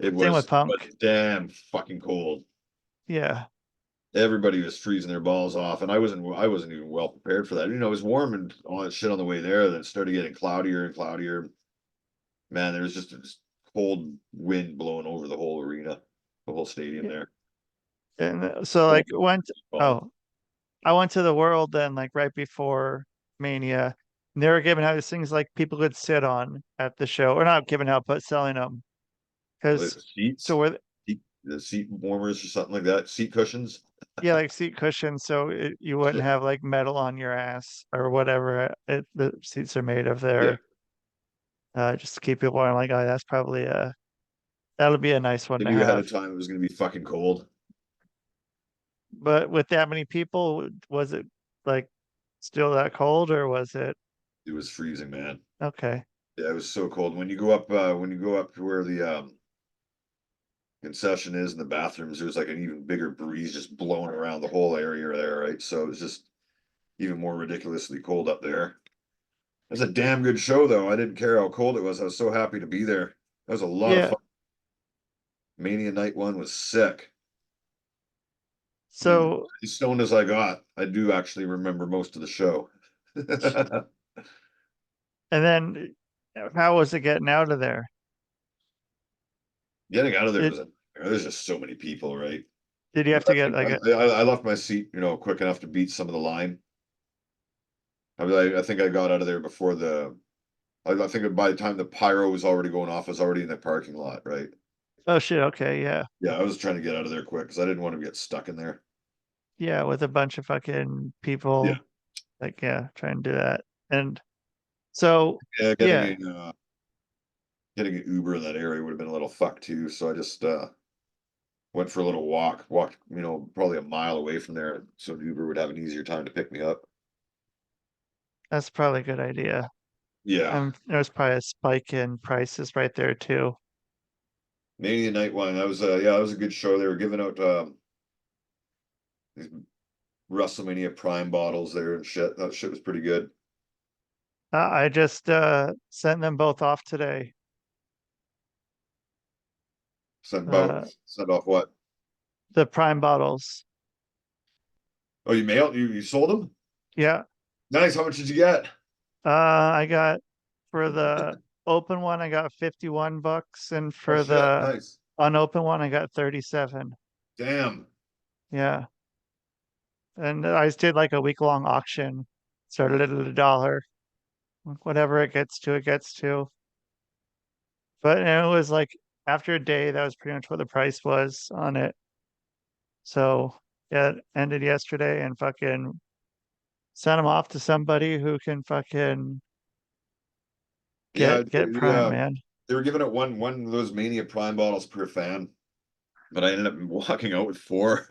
Same with It was Punk. damn fucking cold. Yeah. Everybody was freezing their balls off, and I wasn't even well prepared for that. It was warm and all that shit on the way there, then it started getting cloudier and cloudier. Man, there was just a cold wind blowing over the whole arena, the whole stadium Yeah. there. And so like Well, oh, I went to the World then like right before Mania. And they were giving out these things like people could sit on at the show, or not giving out, but selling them. Because so seats, where the seat warmers or something like that, seat cushions. yeah, like seat cushions, so you wouldn't have like metal on your ass or whatever the seats are made of Yeah, there. Just to keep it warm. Like, oh, that's probably that'll be a nice one I to knew ahead have. of time it was going to be fucking cold. But with that many people, was it like still that cold or was it It was freezing, man. okay? Yeah, it was so cold. When you go up to where the concession is and the bathrooms, there's like an even bigger breeze just blowing around the whole area there, right? So it was just even more ridiculously cold up there. It was a damn good show, though. I didn't care how cold it was. I was so happy to be there. That was a lot of Yeah. fun. Mania night one was sick. So, As stoned as I got, I do actually remember most of the show. and then how was it getting out of there? Getting out of there Did was a there's just so many people, right? did you have But to get like a I left my seat, quick enough to beat some of the line. I think I got out of there before I think by the time the pyro was already going off, I was already in the parking lot, right? oh shit, okay, yeah. Yeah, I was trying to get out of there quick because I didn't want to get stuck in there. Yeah, with a bunch of fucking Yeah, people like yeah, trying to do that. And so yeah, yeah, getting an Uber in that area would have been a little fuck too. So I just went for a little walked, probably a mile away from there, so an Uber would have an easier time to pick me up. that's probably a good idea. Yeah, There's probably a spike in prices right there too. Mania Night One. That was that was a good show. They were giving out these WrestleMania Prime bottles there and shit. That shit was pretty good. I just sent them both off today. Uh Sent off what? the prime bottles. Oh, you mailed you sold them? Yeah. Nice. How much did you get? I got for the open one I got 51 bucks and Oh for shit, the nice. unopened one I got 37. Damn. Yeah. And I just did like a week long auction. Started at $1. Whatever it gets to, it gets to. But it was like after a day, that was pretty much what the price was on it. So yeah, it ended yesterday and fucking sent them off to somebody who can fucking Yeah, get Prime, man. they were giving it one of those Mania Prime bottles per fan, but I ended up walking out with four.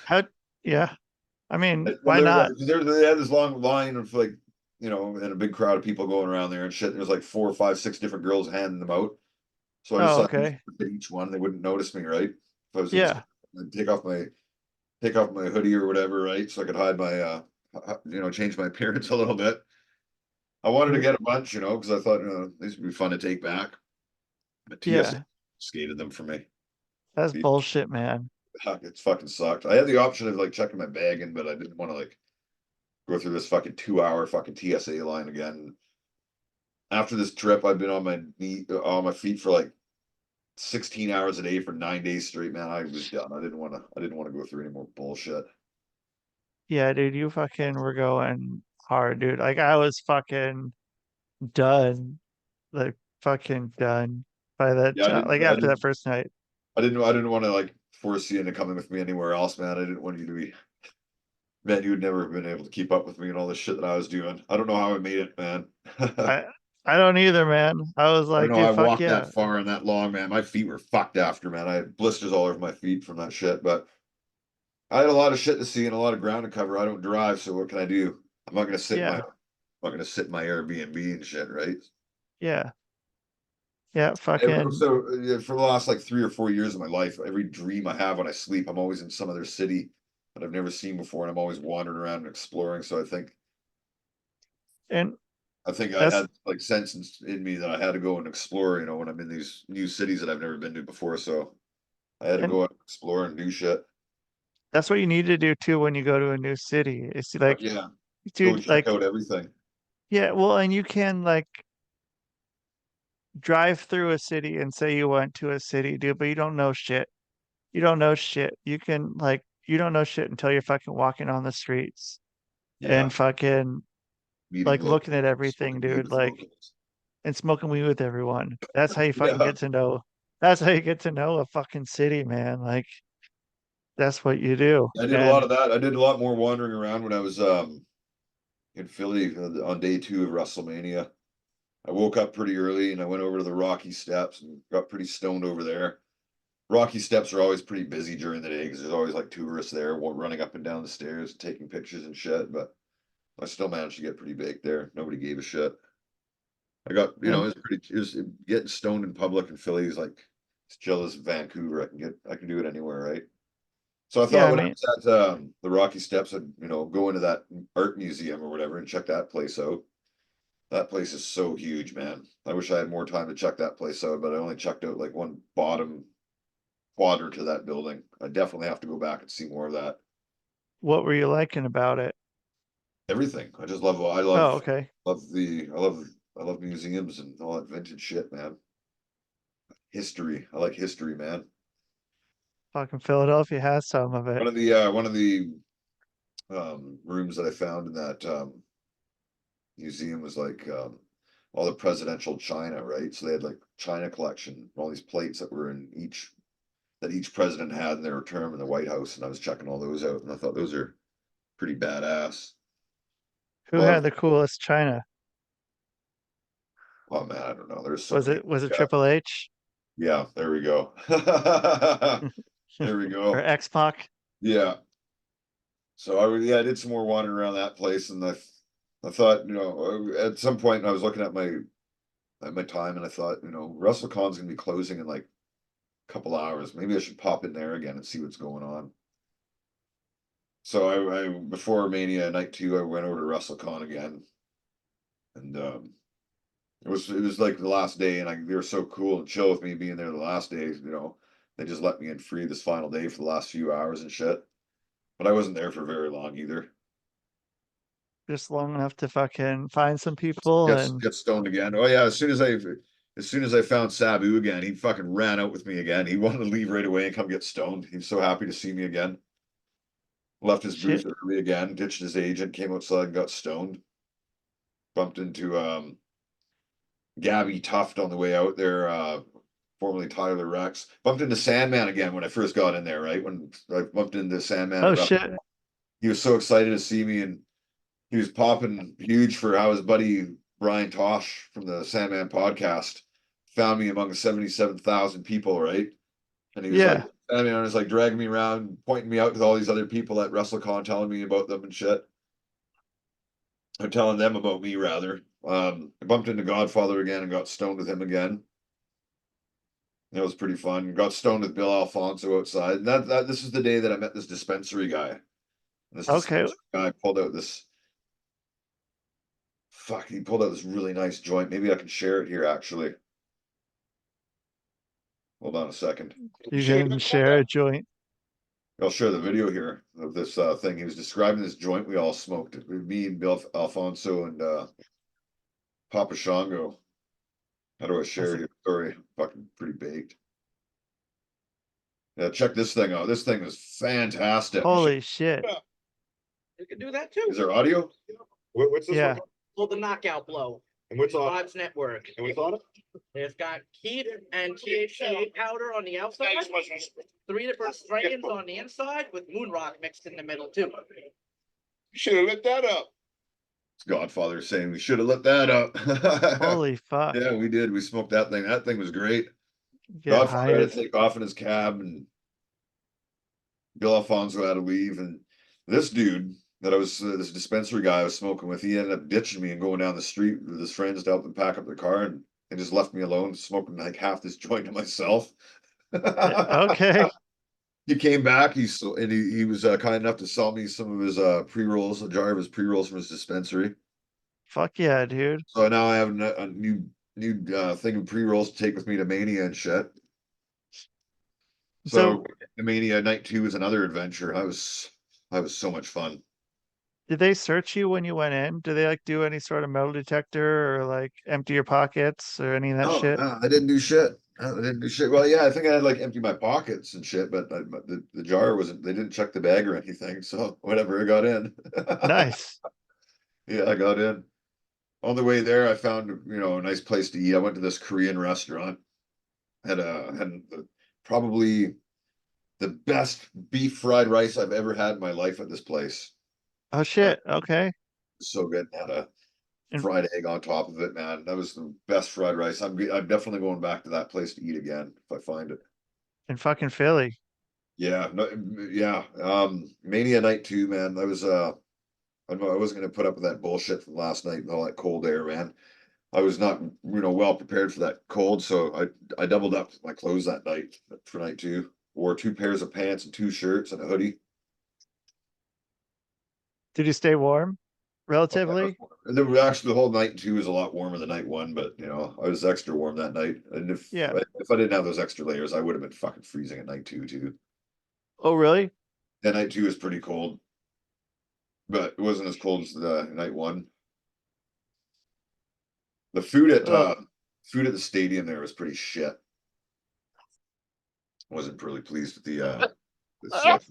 How? Yeah, I mean, Well, why not? they had this long line of like, and a big crowd of people going around there and shit. There was like 4, 5, 6 different girls handing them out. So I Oh, decided okay. to each one, they wouldn't notice me, right? If I was in Yeah, I'd take off my hoodie or whatever, right? So I could hide my change my appearance a little bit. I wanted to get a bunch, because I thought these would be fun to take back. But TSA yeah. skated them for me. That's bullshit, man. It fucking sucked. I had the option of like checking my bag in, but I didn't want to like go through this fucking 2 hour fucking TSA line again. After this trip, I've been on my feet for like 16 hours a day for 9 days straight, man. I was done. I didn't want to go through any more bullshit. Yeah, dude, you fucking were going hard, dude. Like I was fucking done, like fucking done by that Yeah, time. Like after that first night. I didn't want to like force you into coming with me anywhere else, man. I didn't want you to be, man, you would never have been able to keep up with me and all the shit that I was doing. I don't know how I made it, man. I I don't either, man. I was I don't like, know. I dude, fuck walked that yeah. far and that long, man. My feet were fucked after, man. I had blisters all over my feet from that shit. But I had a lot of shit to see and a lot of ground to cover. I don't drive, so what can I do? Yeah, I'm not gonna sit in my Airbnb and shit, right? yeah, yeah, fucking So for the last like 3 or 4 years of my life, every dream I have when I sleep, I'm always in some other city that I've never seen before, and I'm always wandering around and exploring. So and I think I that's had like sense in me that I had to go and explore, when I'm in these new cities that I've never been to before. So I had to and go out and explore and do shit. that's what you need to do too when you go to a new city. It's like, Yeah, go dude, check like, out everything. yeah, well, and you can like drive through a city and say you went to a city, dude, but you don't know shit. You don't know shit. You can like you don't know shit until you're fucking walking on the streets Yeah, and fucking meeting like looking at locals, everything, smoking weed dude, with like locals. and smoking weed with everyone. That's how you fucking Yeah, get to know. That's how you get to know a fucking city, man. Like that's what you do. I did a lot And of that. I did a lot more wandering around when I was in Philly on day 2 of WrestleMania. I woke up pretty early and I went over to the Rocky Steps and got pretty stoned over there. Rocky Steps are always pretty busy during the day because there's always like tourists there running up and down the stairs, taking pictures and shit. But I still managed to get pretty baked there. Nobody gave a shit. I got, and it was getting stoned in public in Philly is like As chill as Vancouver. I can do it anywhere, right? So I Yeah, thought I when I mean, was at the Rocky Steps, I'd go into that art museum or whatever and check that place out. That place is so huge, man. I wish I had more time to check that place out, but I only checked out like one bottom quadrant to that building. I definitely have to go back and see more of that. what were you liking about it? Everything. I Oh, okay. I love museums and all that vintage shit, man. History. I like history, man. Fucking Philadelphia has some of it. One of the rooms that I found in that museum was like all the presidential china, right? So they had like china collection, all these plates that were in each president had in their term in the White House, and I was checking all those out, and I thought those are pretty badass. A Who lot had of the coolest China? oh man, I don't know. There's so Was many. it Yeah, Triple H yeah. There we go. There we or go. X-Pac? Yeah. So I did some more wandering around that place, and I thought at some point I was looking at my time, and I thought WrestleCon's gonna be closing in like a couple hours. Maybe I should pop in there again and see what's going on. So I before Mania night 2, I went over to WrestleCon again, and it was like the last day, and they were so cool and chill with me being there the last day. They just let me in free this final day for the last few hours and shit. But I wasn't there for very long either. Just long enough to fucking find some people and Get stoned again. Oh yeah, as soon as I found Sabu again, he fucking ran out with me again. He wanted to leave right away and come get stoned. He was so happy to see me again. Left his booth shit. early again, ditched his agent, came outside and got stoned. Bumped into Gabby Tuft on the way out there, formerly Tyler Rex. Bumped into Sandman again when I first got in there, right? When I bumped into Sandman Oh at Wrestle- shit. he was so excited to see me, and he was popping huge for how his buddy Brian Tosh from the Sandman podcast found me among 77,000 people, right? And he was like, Yeah. Sandman was like dragging me around, pointing me out to all these other people at WrestleCon, telling me about them and shit. Or telling them about me rather. I bumped into Godfather again and got stoned with him again. That was pretty fun. Got stoned with Bill Alfonso outside. And this is the day that I met this dispensary guy. This Okay. dispensary guy pulled out this he pulled out this really nice joint. Maybe I can share it here actually. Hold on a second. You can share a joint. I'll share the video here of this thing. He was describing this joint we all smoked. Me and Bill Alfonso and Papa Shango. How do I share That's here? Sorry, fucking pretty baked. Yeah, check this thing out. This thing is fantastic. holy shit. You can do that too. Is there audio? What's this Yeah. one? Called the knockout blow. And what's on? Vibes Network. And what's on it? It's got heat and THC powder on the outside. 3 different strains on the inside with moon rock mixed in the middle too. You should have lit that up. It's Godfather saying we should have lit that up. Holy fuck. Yeah, we did. We smoked that thing. That thing was great. Get Godfather high had as to take off in his cab, and Bill Alfonso had to leave. And this dude that I was, this dispensary guy I was smoking with, he ended up ditching me and going down the street with his friends to help them pack up their car, and just left me alone, smoking like half this joint to myself. okay. He came back. He was kind enough to sell me some of his pre-rolls, a jar of his pre-rolls from his dispensary. Fuck yeah, dude. So now I have a new thing of pre-rolls to take with me to Mania and shit. So the Mania night 2 is another adventure. I was so much fun. Did they search you when you went in? Do they like do any sort of metal detector or like empty your pockets or any of that No, shit? no, I didn't do shit. I didn't do shit. Well, yeah, I think I had like empty my pockets and shit, but the jar wasn't. They didn't check the bag or anything. So whatever, I got in. Nice. Yeah, I got in. On the way there, I found a nice place to eat. I went to this Korean restaurant. Had probably the best beef fried rice I've ever had in my life at this place. Oh shit. Okay. So good. Had a And fried egg on top of it, man. That was the best fried rice. I'm definitely going back to that place to eat again if I find it. in fucking Philly. Yeah, no, yeah. Mania night 2, man. I wasn't gonna put up with that bullshit from last night and all that cold air, man. I was not, well prepared for that cold, so I doubled up my clothes that night for night 2. Wore 2 pairs of pants and 2 shirts and a hoodie. Did you stay warm? Relatively? And then actually the whole night 2 was a lot warmer than night 1, but I was extra warm that night. And Yeah. if I didn't have those extra layers, I would have been fucking freezing at night 2 too. Oh, really? That night 2 was pretty cold, but it wasn't as cold as the night 1. The food at the stadium there was pretty shit. Wasn't really pleased with the stuff.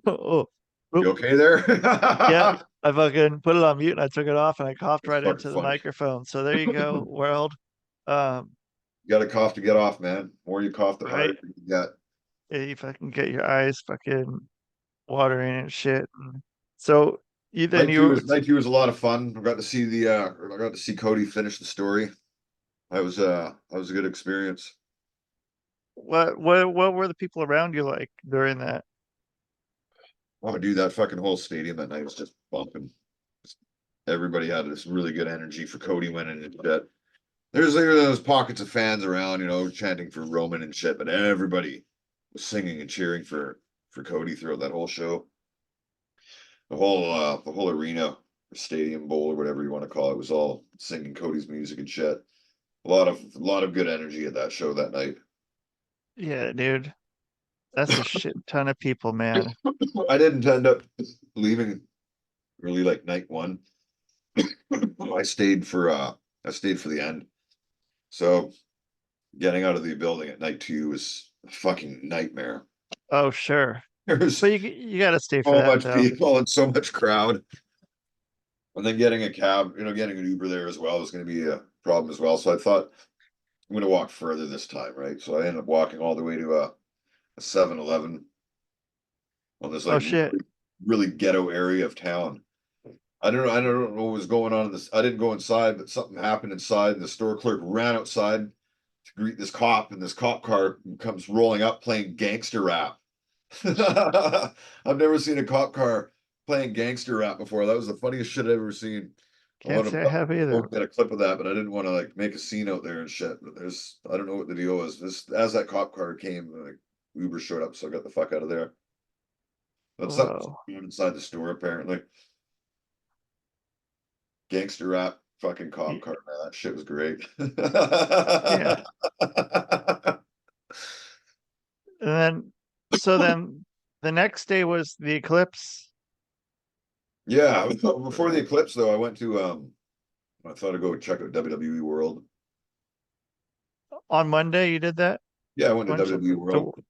Oh, You okay there? yeah. I fucking put it on mute and I took it off and I coughed It's right fucking into the funny. microphone. So there you go, world. You got to cough to get off, man. The more you cough, the harder Right. you get. You fucking get your eyes fucking watering and shit. And so Night two was a lot of fun. I got to see Cody finish the story. That was a good experience. what were the people around you like during that? Oh, dude, that fucking whole stadium that night was just bumping. Everybody had this really good energy for Cody winning and shit. There's those pockets of fans around, chanting for Roman and shit, but everybody was singing and cheering for Cody throughout that whole show. The whole arena, or stadium bowl, or whatever you want to call it, was all singing Cody's music and shit. A lot of good energy at that show that night. Yeah, dude. That's a shit ton of people, man. I didn't end up leaving really like night 1. I stayed for the end. So getting out of the building at night 2 was a fucking nightmare. Oh, sure. There's But you gotta stay for so that much though. people and so much crowd. And then getting a cab, getting an Uber there as well is going to be a problem as well. So I thought I'm going to walk further this time, right? So I ended up walking all the way to a 7-Eleven on this Oh like shit. really ghetto area of town. I don't know what was going on in this. I didn't go inside, but something happened inside, and the store clerk ran outside to greet this cop, and this cop car comes rolling up playing gangster rap. I've never seen a cop car playing gangster rap before. That was the funniest shit I've ever seen. Can't say I have either. Get a clip of that, but I didn't want to like make a scene out there and shit. But I don't know what the deal was. As that cop car came, like Uber showed up, so I got the fuck out of there. But something's Whoa. going on inside the store apparently. Gangster rap, fucking cop car, man. That shit was great. Yeah. And then the next day was the eclipse. Yeah, before the eclipse though, I went to I thought I'd go check out WWE World. On Monday you did that? Yeah, I went to Bunch of- WWE World.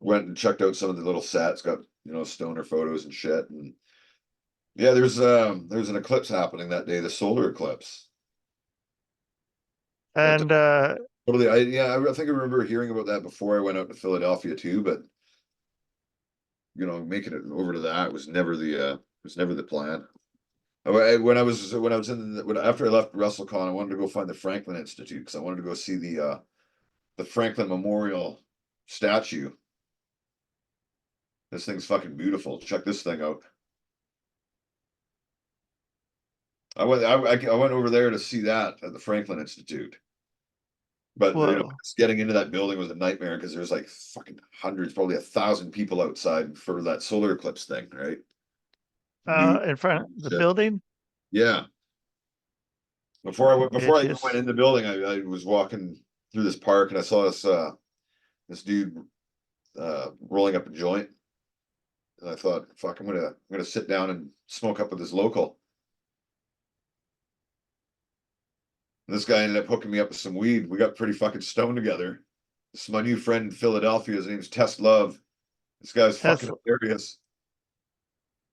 Went and checked out some of the little sets, got stoner photos and shit. And yeah, there's an eclipse happening that day, the solar eclipse. And Totally, I think I remember hearing about that before I went out to Philadelphia too, but making it over to that was never the plan. When I was after I left WrestleCon, I wanted to go find the Franklin Institute because I wanted to go see the Franklin Memorial statue. This thing's fucking beautiful. Check this thing out. I went over there to see that at the Franklin Institute. But just getting into that building was a nightmare because there's like fucking hundreds, probably 1,000 people outside for that solar eclipse thing, right? in front of the building? Yeah. Before I even Bitches. went in the building, I was walking through this park and I saw this dude rolling up a joint. And I thought, fuck, I'm gonna sit down and smoke up with this local. And this guy ended up hooking me up with some weed. We got pretty fucking stoned together. This is my new friend in Philadelphia. His name's Test Love. This guy's fucking hilarious.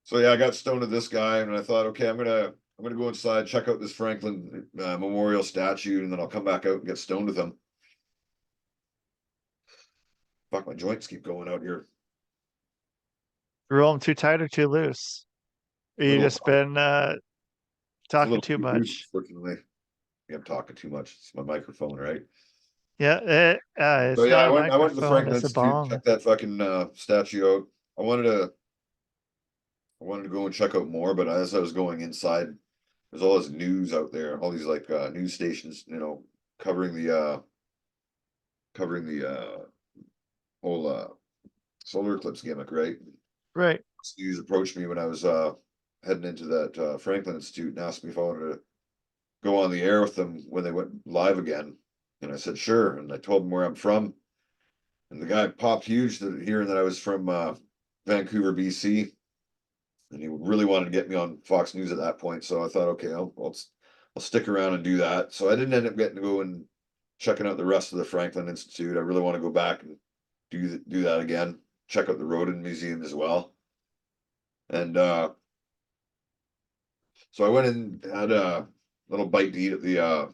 So yeah, I got stoned with this guy, and I thought, okay, I'm gonna go inside, check out this Franklin Memorial statue, and then I'll come back out and get stoned with him. Fuck, my joints keep going out here. Roll them too tight or too loose? Or you just been talking too much? Unfortunately, yeah, I'm talking too much. It's my microphone, right? Yeah, it's So yeah, not I a went to the microphone, Franklin it's a Institute, bong. check that fucking statue out. I wanted to go and check out more, but as I was going inside, there's all this news out there, all these like news stations, you know, covering the whole solar eclipse gimmick, right? Right. News approached me when I was heading into that Franklin Institute and asked me if I wanted to go on the air with them when they went live again. And I said, sure. And I told them where I'm from. And the guy popped huge hearing that I was from Vancouver, BC. And he really wanted to get me on Fox News at that point. So I thought, okay, I'll stick around and do that. So I didn't end up getting to go and checking out the rest of the Franklin Institute. I really want to go back and do that again. Check out the Rodin Museum as well. And so I went and had a little bite to eat at the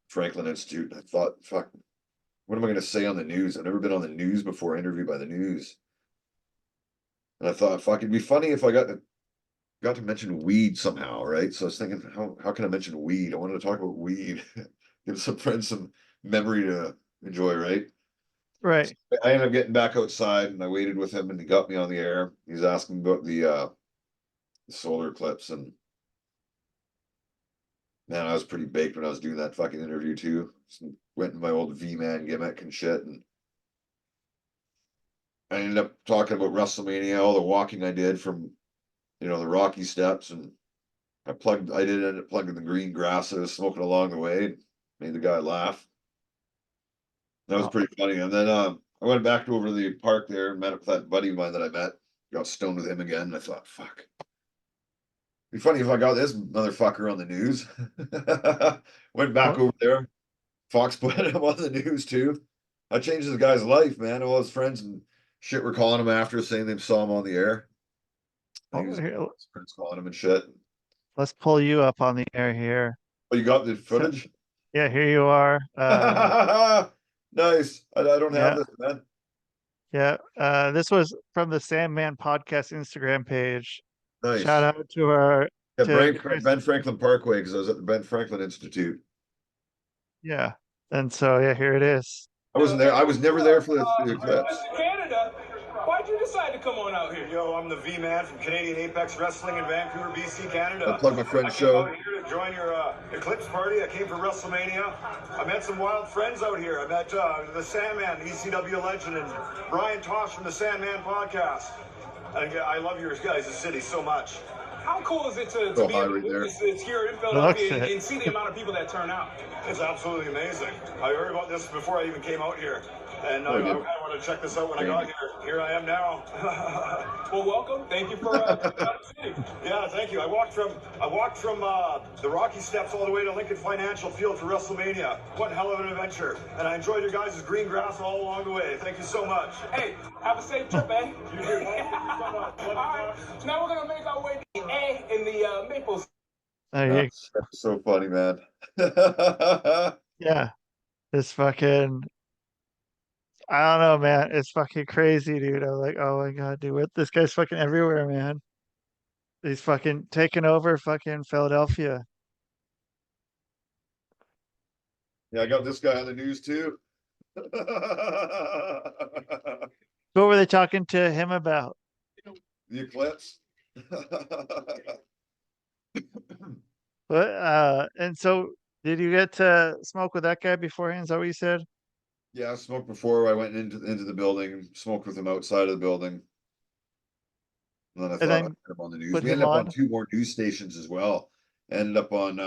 Franklin Institute. I thought, fuck, what am I going to say on the news? I've never been on the news before, interviewed by the news. And I thought, fuck, it'd be funny if I got to mention weed somehow, right? So I was thinking, how can I mention weed? I wanted to talk about weed, give some friends some memory to enjoy, right? Right. So I ended up getting back outside and I waited with him and he got me on the air. He's asking about the solar eclipse, and man, I was pretty baked when I was doing that fucking interview too. Just went in my old VMan gimmick and shit, and I ended up talking about WrestleMania, all the walking I did from, you know, the Rocky Steps, and I did end up plugging the green grass that I was smoking along the way, made the guy laugh. That was Oh. pretty funny. And then I went back over to the park there and met up with that buddy of mine that I met. Got stoned with him again, and I thought, fuck. Be funny if I got this motherfucker on the news. Went back Well, over there. Fox put him on the news too. I changed this guy's life, man. All his friends and shit were calling him after, saying they saw him on the air. And he was here, his friends calling him and shit. let's pull you up on the air here. Oh, you got the So, footage? yeah, here you are. Nice. I don't have Yeah, this, man. yeah. This was from the Sandman podcast Instagram page. Shout Nice. out to our Yeah, to Chris. Ben Franklin Parkway, because I was at the Ben Franklin Institute. Yeah. And so yeah, here it is. I wasn't there. I was never there for the eclipse. Canada. Why'd you decide to come on out here? Yo, I'm the V-Man from Canadian Apex Wrestling in Vancouver, BC, Canada. I plug my friend's I came show. out here to join your eclipse party. I came for WrestleMania. I met some wild friends out here. I met the Sandman, the ECW legend, and Brian Tosh from the Sandman podcast. And I love your guys' city so much. How cool is it to So be high able right to there. witness this here in Looks Philadelphia it. and see the amount of people that turn out? It's absolutely amazing. I heard about this before I even came out here. And I kind of wanted to check this out when I got here. Here I am now. Well, welcome. Thank you for Yeah, thank you. I walked from the Rocky Steps all the way to Lincoln Financial Field for WrestleMania. One hell of an adventure. And I enjoyed your guys' green grass all along the way. Thank you so much. Hey, have a safe trip, eh? You too. Thank you so much. All right. So now we're going to make our way to the A in the Maples. There you That's so funny, man. Yeah. This fucking I don't know, man. It's fucking crazy, dude. I'm like, oh my god, dude, this guy's fucking everywhere, man. He's fucking taking over fucking Philadelphia. Yeah, I got this guy on the news too. What were they talking to him about? The eclipse. What and so did you get to smoke with that guy beforehand? Is that what you said? Yeah, I smoked before I went into the building, smoked with him outside of the building. And then I And thought I'd then get him on the news. put We him ended up on on? 2 more news stations as well. Ended up on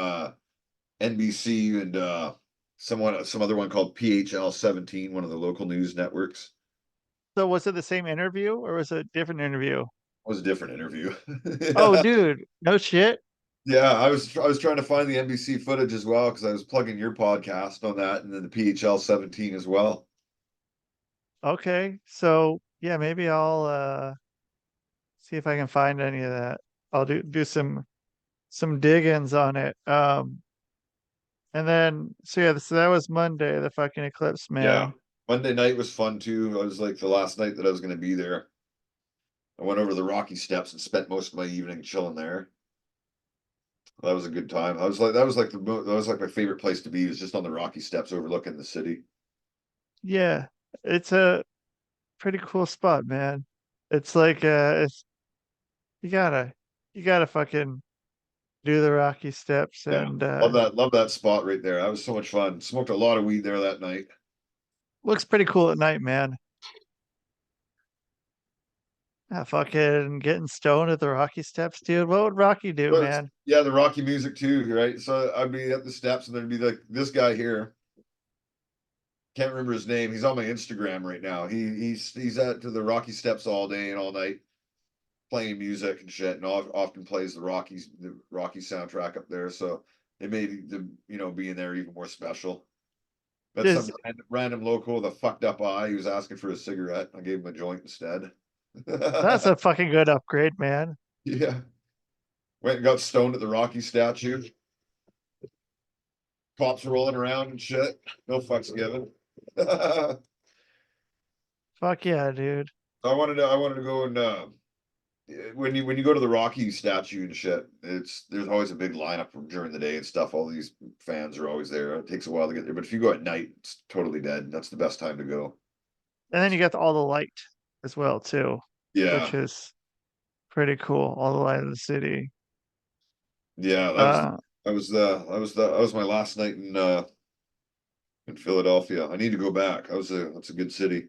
NBC and some other one called PHL 17, one of the local news networks. So was it the same interview or was it a different interview? It was a different interview. Oh, Yeah. dude, no shit. Yeah, I was trying to find the NBC footage as well because I was plugging your podcast on that and then the PHL 17 as well. Okay. So yeah, maybe I'll see if I can find any of that. I'll do some diggings on it. And then so yeah, so that was Monday, the fucking eclipse, Yeah. man. Monday night was fun too. I was like the last night that I was going to be there. I went over the Rocky Steps and spent most of my evening chilling there. That was a good time. That was like my favorite place to be, was just on the Rocky Steps overlooking the city. Yeah, it's a pretty cool spot, man. It's like it's you gotta fucking do the Rocky Steps, Yeah, and love that spot right there. That was so much fun. Smoked a lot of weed there that night. looks pretty cool at night, man. Fucking getting stoned at the Rocky Steps, dude. What would Rocky do, But man? yeah, the Rocky music too, right? So I'd be at the steps and there'd be like this guy here. Can't remember his name. He's on my Instagram right now. He's at to the Rocky Steps all day and all night, playing music and shit, and often plays the Rocky soundtrack up there. So it made the being there even more special. That's Does some random local with a fucked up eye. He was asking for a cigarette. I gave him a joint instead. that's a fucking good upgrade, man. Yeah. Went and got stoned at the Rocky statue. Cops rolling around and shit. No fucks given. I Fuck yeah, dude. wanted to go and when you go to the Rocky statue and shit, there's always a big lineup during the day and stuff. All these fans are always there. It takes a while to get there, but if you go at night, it's totally dead. That's the best time to go. And then you got all the light as well too, Yeah, which is pretty cool. All the light of the city. yeah. Uh, That was my last night in Philadelphia. I need to go back. That's a good city.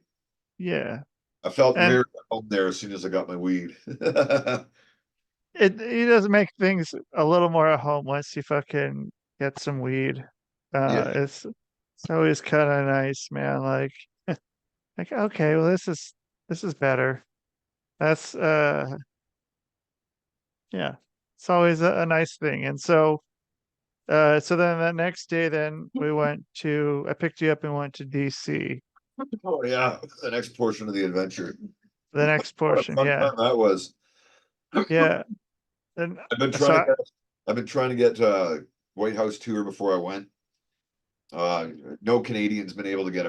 yeah. I felt And very at home there as soon as I got my weed. it does make things a little more at home once you fucking get some weed. Yeah, It's always kind of nice, man. Like okay, well this is better. That's yeah. It's always a nice thing. And so then the next day then I picked you up and went to DC. oh yeah, the next portion of the adventure. The next What a portion, fun yeah. time that was. Yeah. And I've been so trying to get I've been trying to get White House tour before I went. No Canadian's been able to get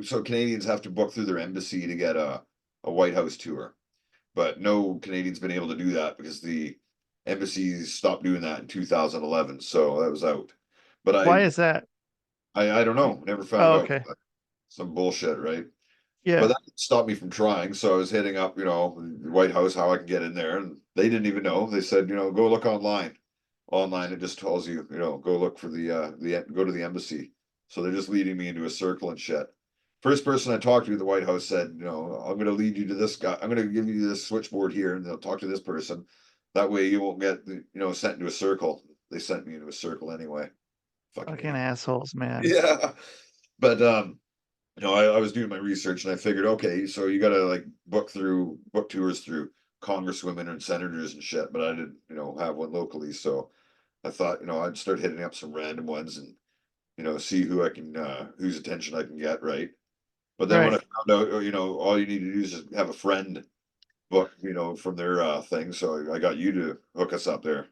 so Canadians have to book through their embassy to get a White House tour. But no Canadian's been able to do that because the embassies stopped doing that in 2011. So that was out. But why is that? I don't know. Never found Oh, out. okay. Some bullshit, right? But Yeah. that stopped me from trying. So I was hitting up, the White House, how I can get in there. And they didn't even know. They said, go look online. Online, it just tells you, go look for go to the embassy. So they're just leading me into a circle and shit. First person I talked to at the White House said, I'm going to lead you to this guy. I'm going to give you this switchboard here and they'll talk to this person. That way you won't get, sent into a circle. They sent me into a circle anyway. Fucking assholes, man. Yeah. But, I was doing my research and I figured, okay, so you got to like book tours through congresswomen and senators and shit, but I didn't, have one locally. So I thought, I'd start hitting up some random ones and, see who I can, whose attention I can get, right? But then when I Right. found out, all you need to do is just have a friend book, from their thing. So I got you to hook us up there.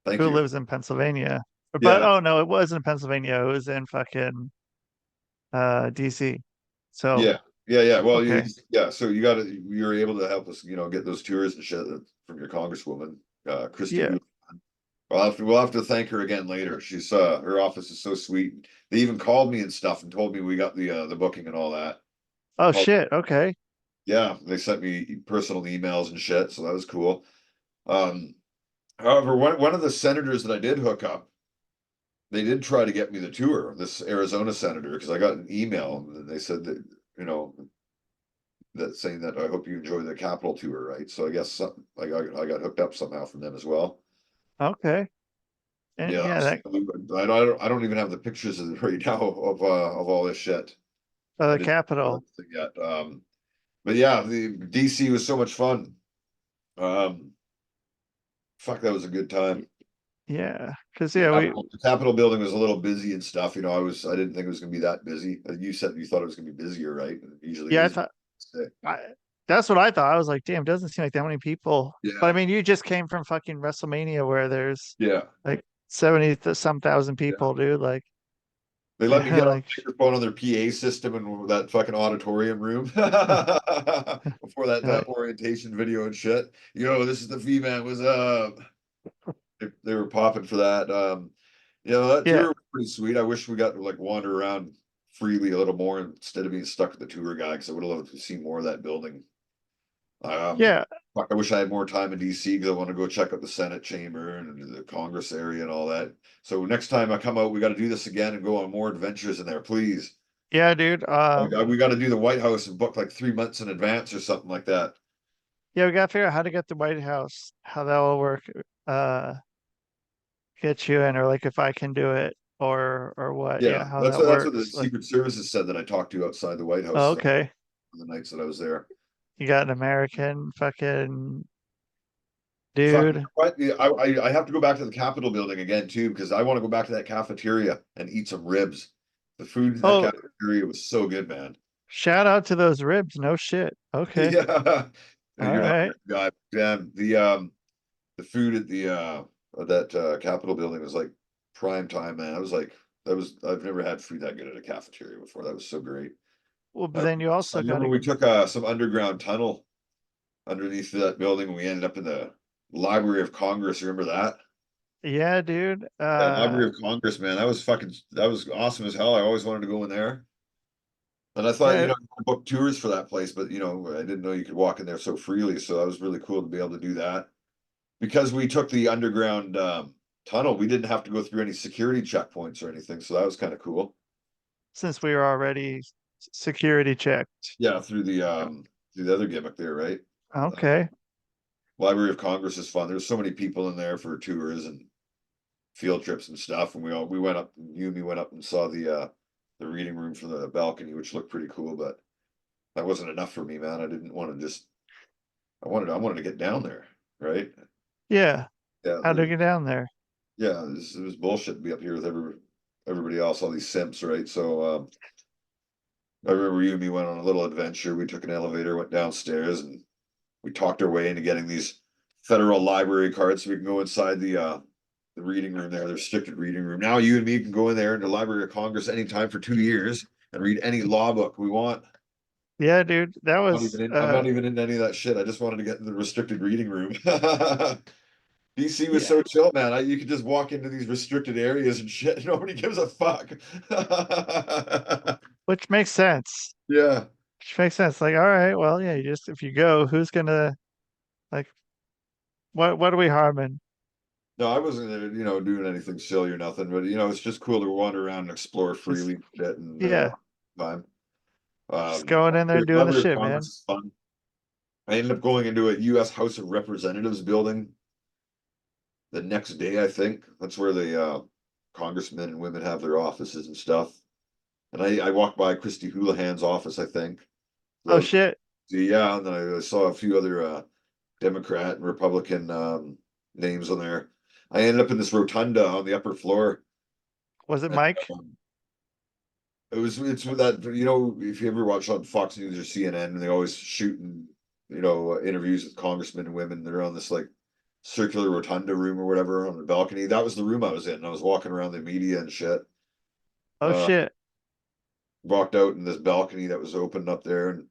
Thank Who you. lives in Pennsylvania? But Yeah. oh no, it wasn't in Pennsylvania. It was in fucking DC. So Yeah. Yeah. Yeah. Well, okay. so you were able to help us, get those tours and shit from your congresswoman, Christy. Yeah. We'll have to thank her again later. She's her office is so sweet. They even called me and stuff and told me we got the booking and all that. Oh Called, shit. Okay. yeah, they sent me personal emails and shit, so that was cool. Um, However, one of the senators that I did hook up, they did try to get me the tour. This Arizona senator, because I got an email and they said that that saying that I hope you enjoy the Capitol tour, right? So I guess I got hooked up somehow from them as well. Okay. And Yeah, yeah, that I don't even have the pictures of right now of all this shit. I the didn't know Capitol. anything yet. But yeah, the DC was so much fun. Um, Fuck, that was a good time. Yeah. Because yeah, we The Capitol building was a little busy and stuff. I didn't think it was gonna be that busy. You said you thought it was gonna be busier, right? Usually it yeah, is. I that's what I thought. I was like, damn, doesn't seem like that many people. But I Yeah, mean, you just came from fucking WrestleMania where there's yeah, like 70 some thousand yeah. people, dude. Like, They let me get on like, the microphone on their PA system in that fucking auditorium room before that like, orientation video and shit. This is the VMan. Was up? They were popping for that. That yeah, tour was pretty sweet. I wish we got to like wander around freely a little more instead of being stuck with the tour guy because I would have loved to see more of that building. Yeah, Fuck, I wish I had more time in DC because I want to go check out the Senate chamber and the Congress area and all that. So next time I come out, we got to do this again and go on more adventures in there, please. yeah, dude. We got to do the White House and book like 3 months in advance or something like that. Yeah, we gotta figure out how to get the White House, how that will work. Uh, get you in, or like if I can do it, or what? Yeah, Yeah, how that that's what the works. Like, Secret Services said that I talked to outside the White oh, House okay, the nights that I was there. you got an American fucking Fuck, dude. what? Yeah, I have to go back to the Capitol building again too because I want to go back to that cafeteria and eat some ribs. The food in that Oh, cafeteria was so good, man. shout out to those ribs. No shit. Okay, Yeah, all you're not a right. rib guy. Damn, the food at the that Capitol building was like prime time, man. I was like, I've never had food that good at a cafeteria before. That was so great. Well, but then you I also remember gotta. we took some underground tunnel underneath that building and we ended up in the Library of Congress. Remember that? Yeah, dude. Yeah, Library of Congress, man. That was awesome as hell. I always wanted to go in there. And I thought, Yeah, I booked tours for that place, but I didn't know you could walk in there so freely. So that was really cool to be able to do that. Because we took the underground tunnel, we didn't have to go through any security checkpoints or anything. So that was kind of cool. since we were already security checked. Yeah, through the other gimmick there, right? Okay. Library of Congress is fun. There's so many people in there for tours and field trips and stuff. And we went up, Yumi went up and saw the reading room from the balcony, which looked pretty cool, but that wasn't enough for me, man. I didn't want to just I wanted to get down there, right? Yeah. Yeah, How to get down there? yeah, it was bullshit to be up here with everybody else, all these simps, right? So I remember you and me went on a little adventure. We took an elevator, went downstairs, and we talked our way into getting these federal library cards so we can go inside the reading room there, the restricted reading room. Now you and me can go in there into the Library of Congress anytime for 2 years and read any law book we want. Yeah, dude. That was I'm not even into any of that shit. I just wanted to get in the restricted reading room. DC was yeah, so chill, man. You could just walk into these restricted areas and shit. Nobody gives a fuck. which makes sense. Yeah. Which makes sense. Like, all right, well, yeah, you just if you go, who's gonna like what are we harming? No, I wasn't, doing anything silly or nothing, but it's just cool to wander around and explore Just freely, shit, and yeah, time. just going in there and doing the Library of shit, Congress man. is fun. I ended up going into a U.S. House of Representatives building the next day, I think. That's where the congressmen and women have their offices and stuff. And I walked by Christy Houlihan's office, I think. Oh So, shit. yeah, and then I saw a few other Democrat and Republican names on there. I ended up in this rotunda on the upper floor. Was it And, Mike? it's with that, if you ever watch on Fox News or CNN, they always shoot interviews with congressmen and women. They're on this like circular rotunda room or whatever on the balcony. That was the room I was in. I was walking around the media and shit. Oh Uh, shit. Walked out in this balcony that was open up there and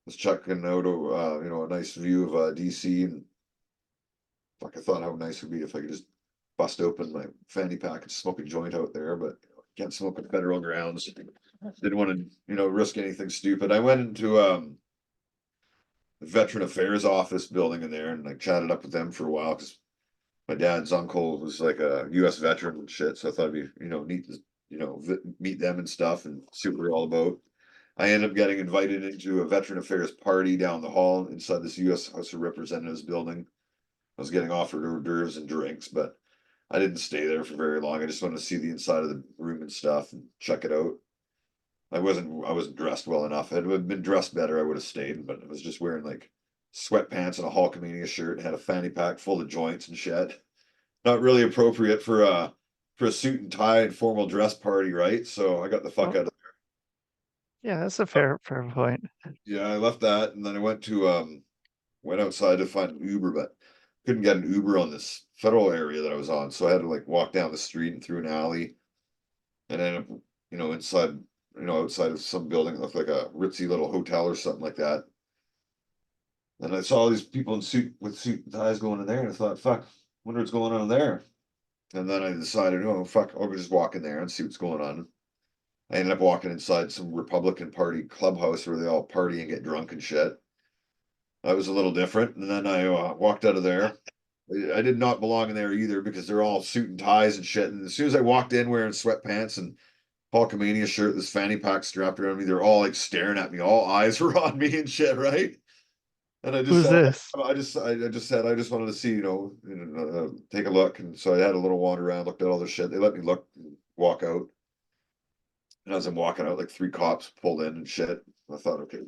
was checking out a nice view of DC, and fuck, I thought how nice it would be if I could just bust open my fanny pack and smoke a joint out there, but can't smoke on federal grounds. Didn't want to, risk anything stupid. I went into the Veteran Affairs office building in there and like chatted up with them for a while because my dad's uncle was like a US veteran and shit. So I thought it'd be, neat to, meet them and stuff and see what they're all about. I ended up getting invited into a Veteran Affairs party down the hall inside this US House of Representatives building. I was getting offered hors d'oeuvres and drinks, but I didn't stay there for very long. I just wanted to see the inside of the room and stuff and check it out. I wasn't dressed well enough. Had I been dressed better, I would have stayed, but I was just wearing like sweatpants and a Hulkamania shirt and had a fanny pack full of joints and shit. Not really appropriate for a suit and tie and formal dress party, right? So I got the fuck Oh, out of yeah, that's a there. fair point. Yeah, I left that and then I went outside to find an Uber, but couldn't get an Uber on this federal area that I was on. So I had to like walk down the street and through an alley and end up, inside, outside of some building that looked like a ritzy little hotel or something like that. And I saw all these people in suit and ties going in there, and I thought, fuck, wonder what's going on there. And then I decided, oh fuck, I'll just walk in there and see what's going on. I ended up walking inside some Republican Party clubhouse where they all party and get drunk and shit. I was a little different, and then I walked out of there. I did not belong in there either because they're all suit and ties and shit. And as soon as I walked in wearing sweatpants and Hulkamania shirt, this fanny pack strapped around me, they're all like staring at me. All eyes were on me and shit, right? And I just Who's said, this? I just said, I just wanted to see, take a look. And so I had a little wander around, looked at all the shit. They let me look, walk out. And as I'm walking out, like 3 cops pulled in and shit. I thought, okay,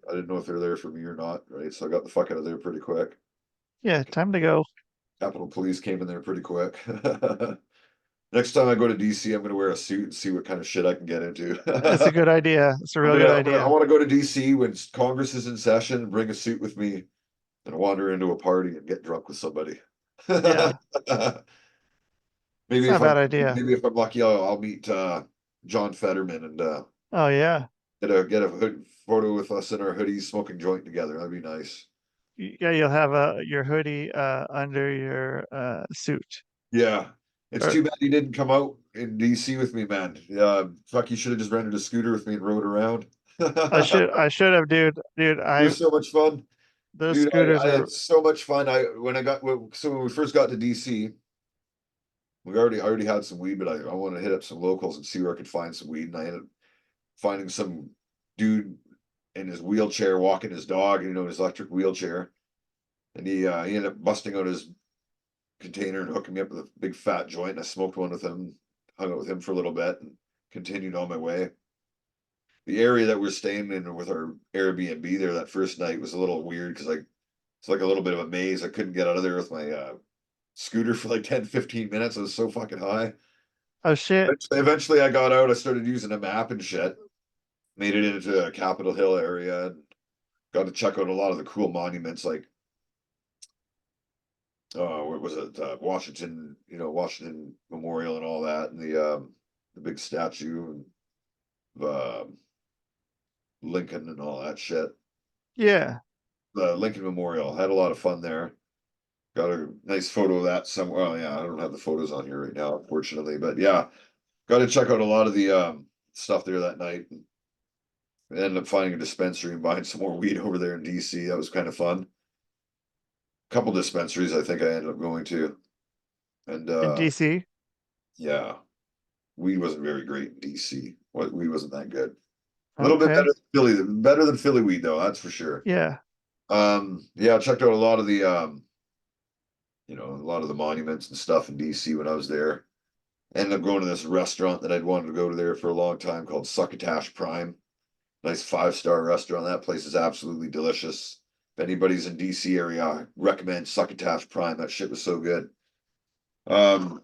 I didn't know if they're there for me or not, right? So I got the fuck out of there pretty quick. Yeah, time to go. Capitol Police came in there pretty quick. Next time I go to DC, I'm going to wear a suit and see what kind of shit I can get into. That's a good idea. It's a real good I idea. want to go to DC when Congress is in session and bring a suit with me and wander into a party and get drunk with somebody. Yeah, it's Maybe not if a bad I'm idea. maybe if I'm lucky, I'll meet John Fetterman and Oh yeah, get a photo with us in our hoodies smoking joint together. That'd be nice. yeah. You'll have your hoodie under your suit. Yeah. It's Or too bad he didn't come out in DC with me, man. Yeah, fuck, he should have just rented a scooter with me and rode around. I should have, dude. Dude, It was so much fun. those Dude, scooters I are. had so much fun. So when we first got to DC, I already had some weed, but I wanted to hit up some locals and see where I could find some weed. And I ended up finding some dude in his wheelchair walking his dog, his electric wheelchair. And he ended up busting out his container and hooking me up with a big fat joint. And I smoked one with him, hung out with him for a little bit, and continued on my way. The area that we're staying in with our Airbnb there that first night was a little weird because it's like a little bit of a maze. I couldn't get out of there with my scooter for like 10, 15 minutes. I was so fucking high. Oh shit. Eventually I got out. I started using a map and shit. Made it into a Capitol Hill area and got to check out a lot of the cool monuments like what was it? Washington Memorial and all that, and the big statue and Lincoln and all that shit. Yeah. The Lincoln Memorial. Had a lot of fun there. Got a nice photo of that somewhere. Well, yeah, I don't have the photos on here right now, unfortunately, but yeah, got to check out a lot of the stuff there that night. Ended up finding a dispensary and buying some more weed over there in DC. That was kind of fun. Couple dispensaries I think I ended up going to. And In DC. yeah, weed wasn't very great in DC. Weed wasn't that good. A little bit Okay. better than Philly weed though, that's for sure. Yeah. Yeah, I checked out a lot of the a lot of the monuments and stuff in DC when I was there. Ended up going to this restaurant that I'd wanted to go to there for a long time called Succotash Prime. Nice 5-star restaurant. That place is absolutely delicious. If anybody's in DC area, I recommend Succotash Prime. That shit was so good. Yeah,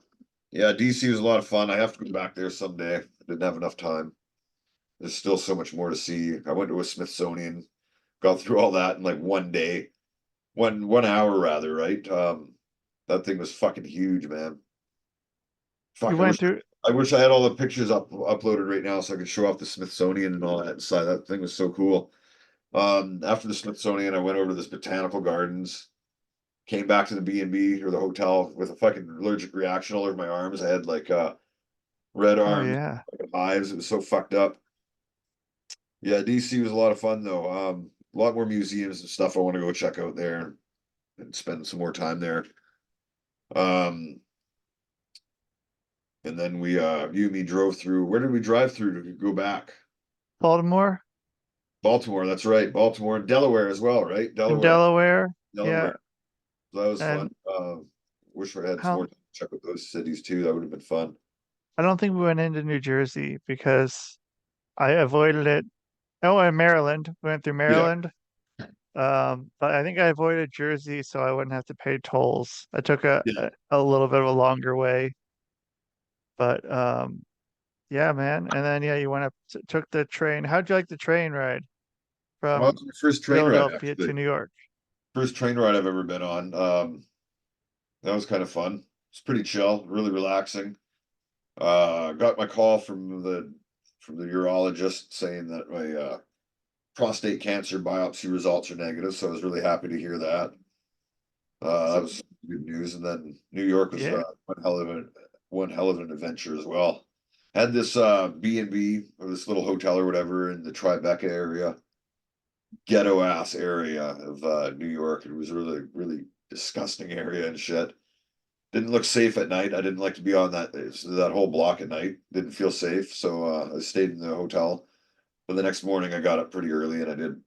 DC was a lot of fun. I have to go back there someday. I didn't have enough time. There's still so much more to see. I went to a Smithsonian, got through all that in like one day, one hour rather, right? That thing was fucking huge, man. Fuck, You went through. I wish I had all the pictures uploaded right now so I could show off the Smithsonian and all that inside. That thing was so cool. After the Smithsonian, I went over to this botanical gardens, came back to the B&B or the hotel with a fucking allergic reaction all over my arms. I had like red Oh arms, yeah. fucking hives. It was so fucked up. Yeah, DC was a lot of fun though. A lot more museums and stuff I want to go check out there and spend some more time there. Um, and then you and me drove through. Where did we drive through to go back? Baltimore Baltimore, that's right. Baltimore and Delaware as well, right? and Delaware. Delaware. Yeah. Delaware. So that was fun. And Wish I had some how more time to check out those cities too. That would have been fun. I don't think we went into New Jersey because I avoided it. Oh, and Maryland. We went through Yeah. Maryland. But I think I avoided Jersey so I wouldn't have to pay tolls. I took Yeah. a little bit of a longer way. But yeah, man. And then yeah, you went up took the train. How'd you like the train ride Well, from it's my first train ride Philadelphia to actually. New York? First train ride I've ever been on. That was kind of fun. It's pretty chill, really relaxing. Got my call from the urologist saying that my prostate cancer biopsy results are negative, so I was really happy to hear that. That was good news. And then New York was Yeah. one hell of an adventure as well. Had this B&B or this little hotel or whatever in the Tribeca area. ghetto ass area of New York. It was a really, really disgusting area and shit. Didn't look safe at night. I didn't like to be on that whole block at night. Didn't feel safe, so I stayed in the hotel. But the next morning, I got up pretty early and I did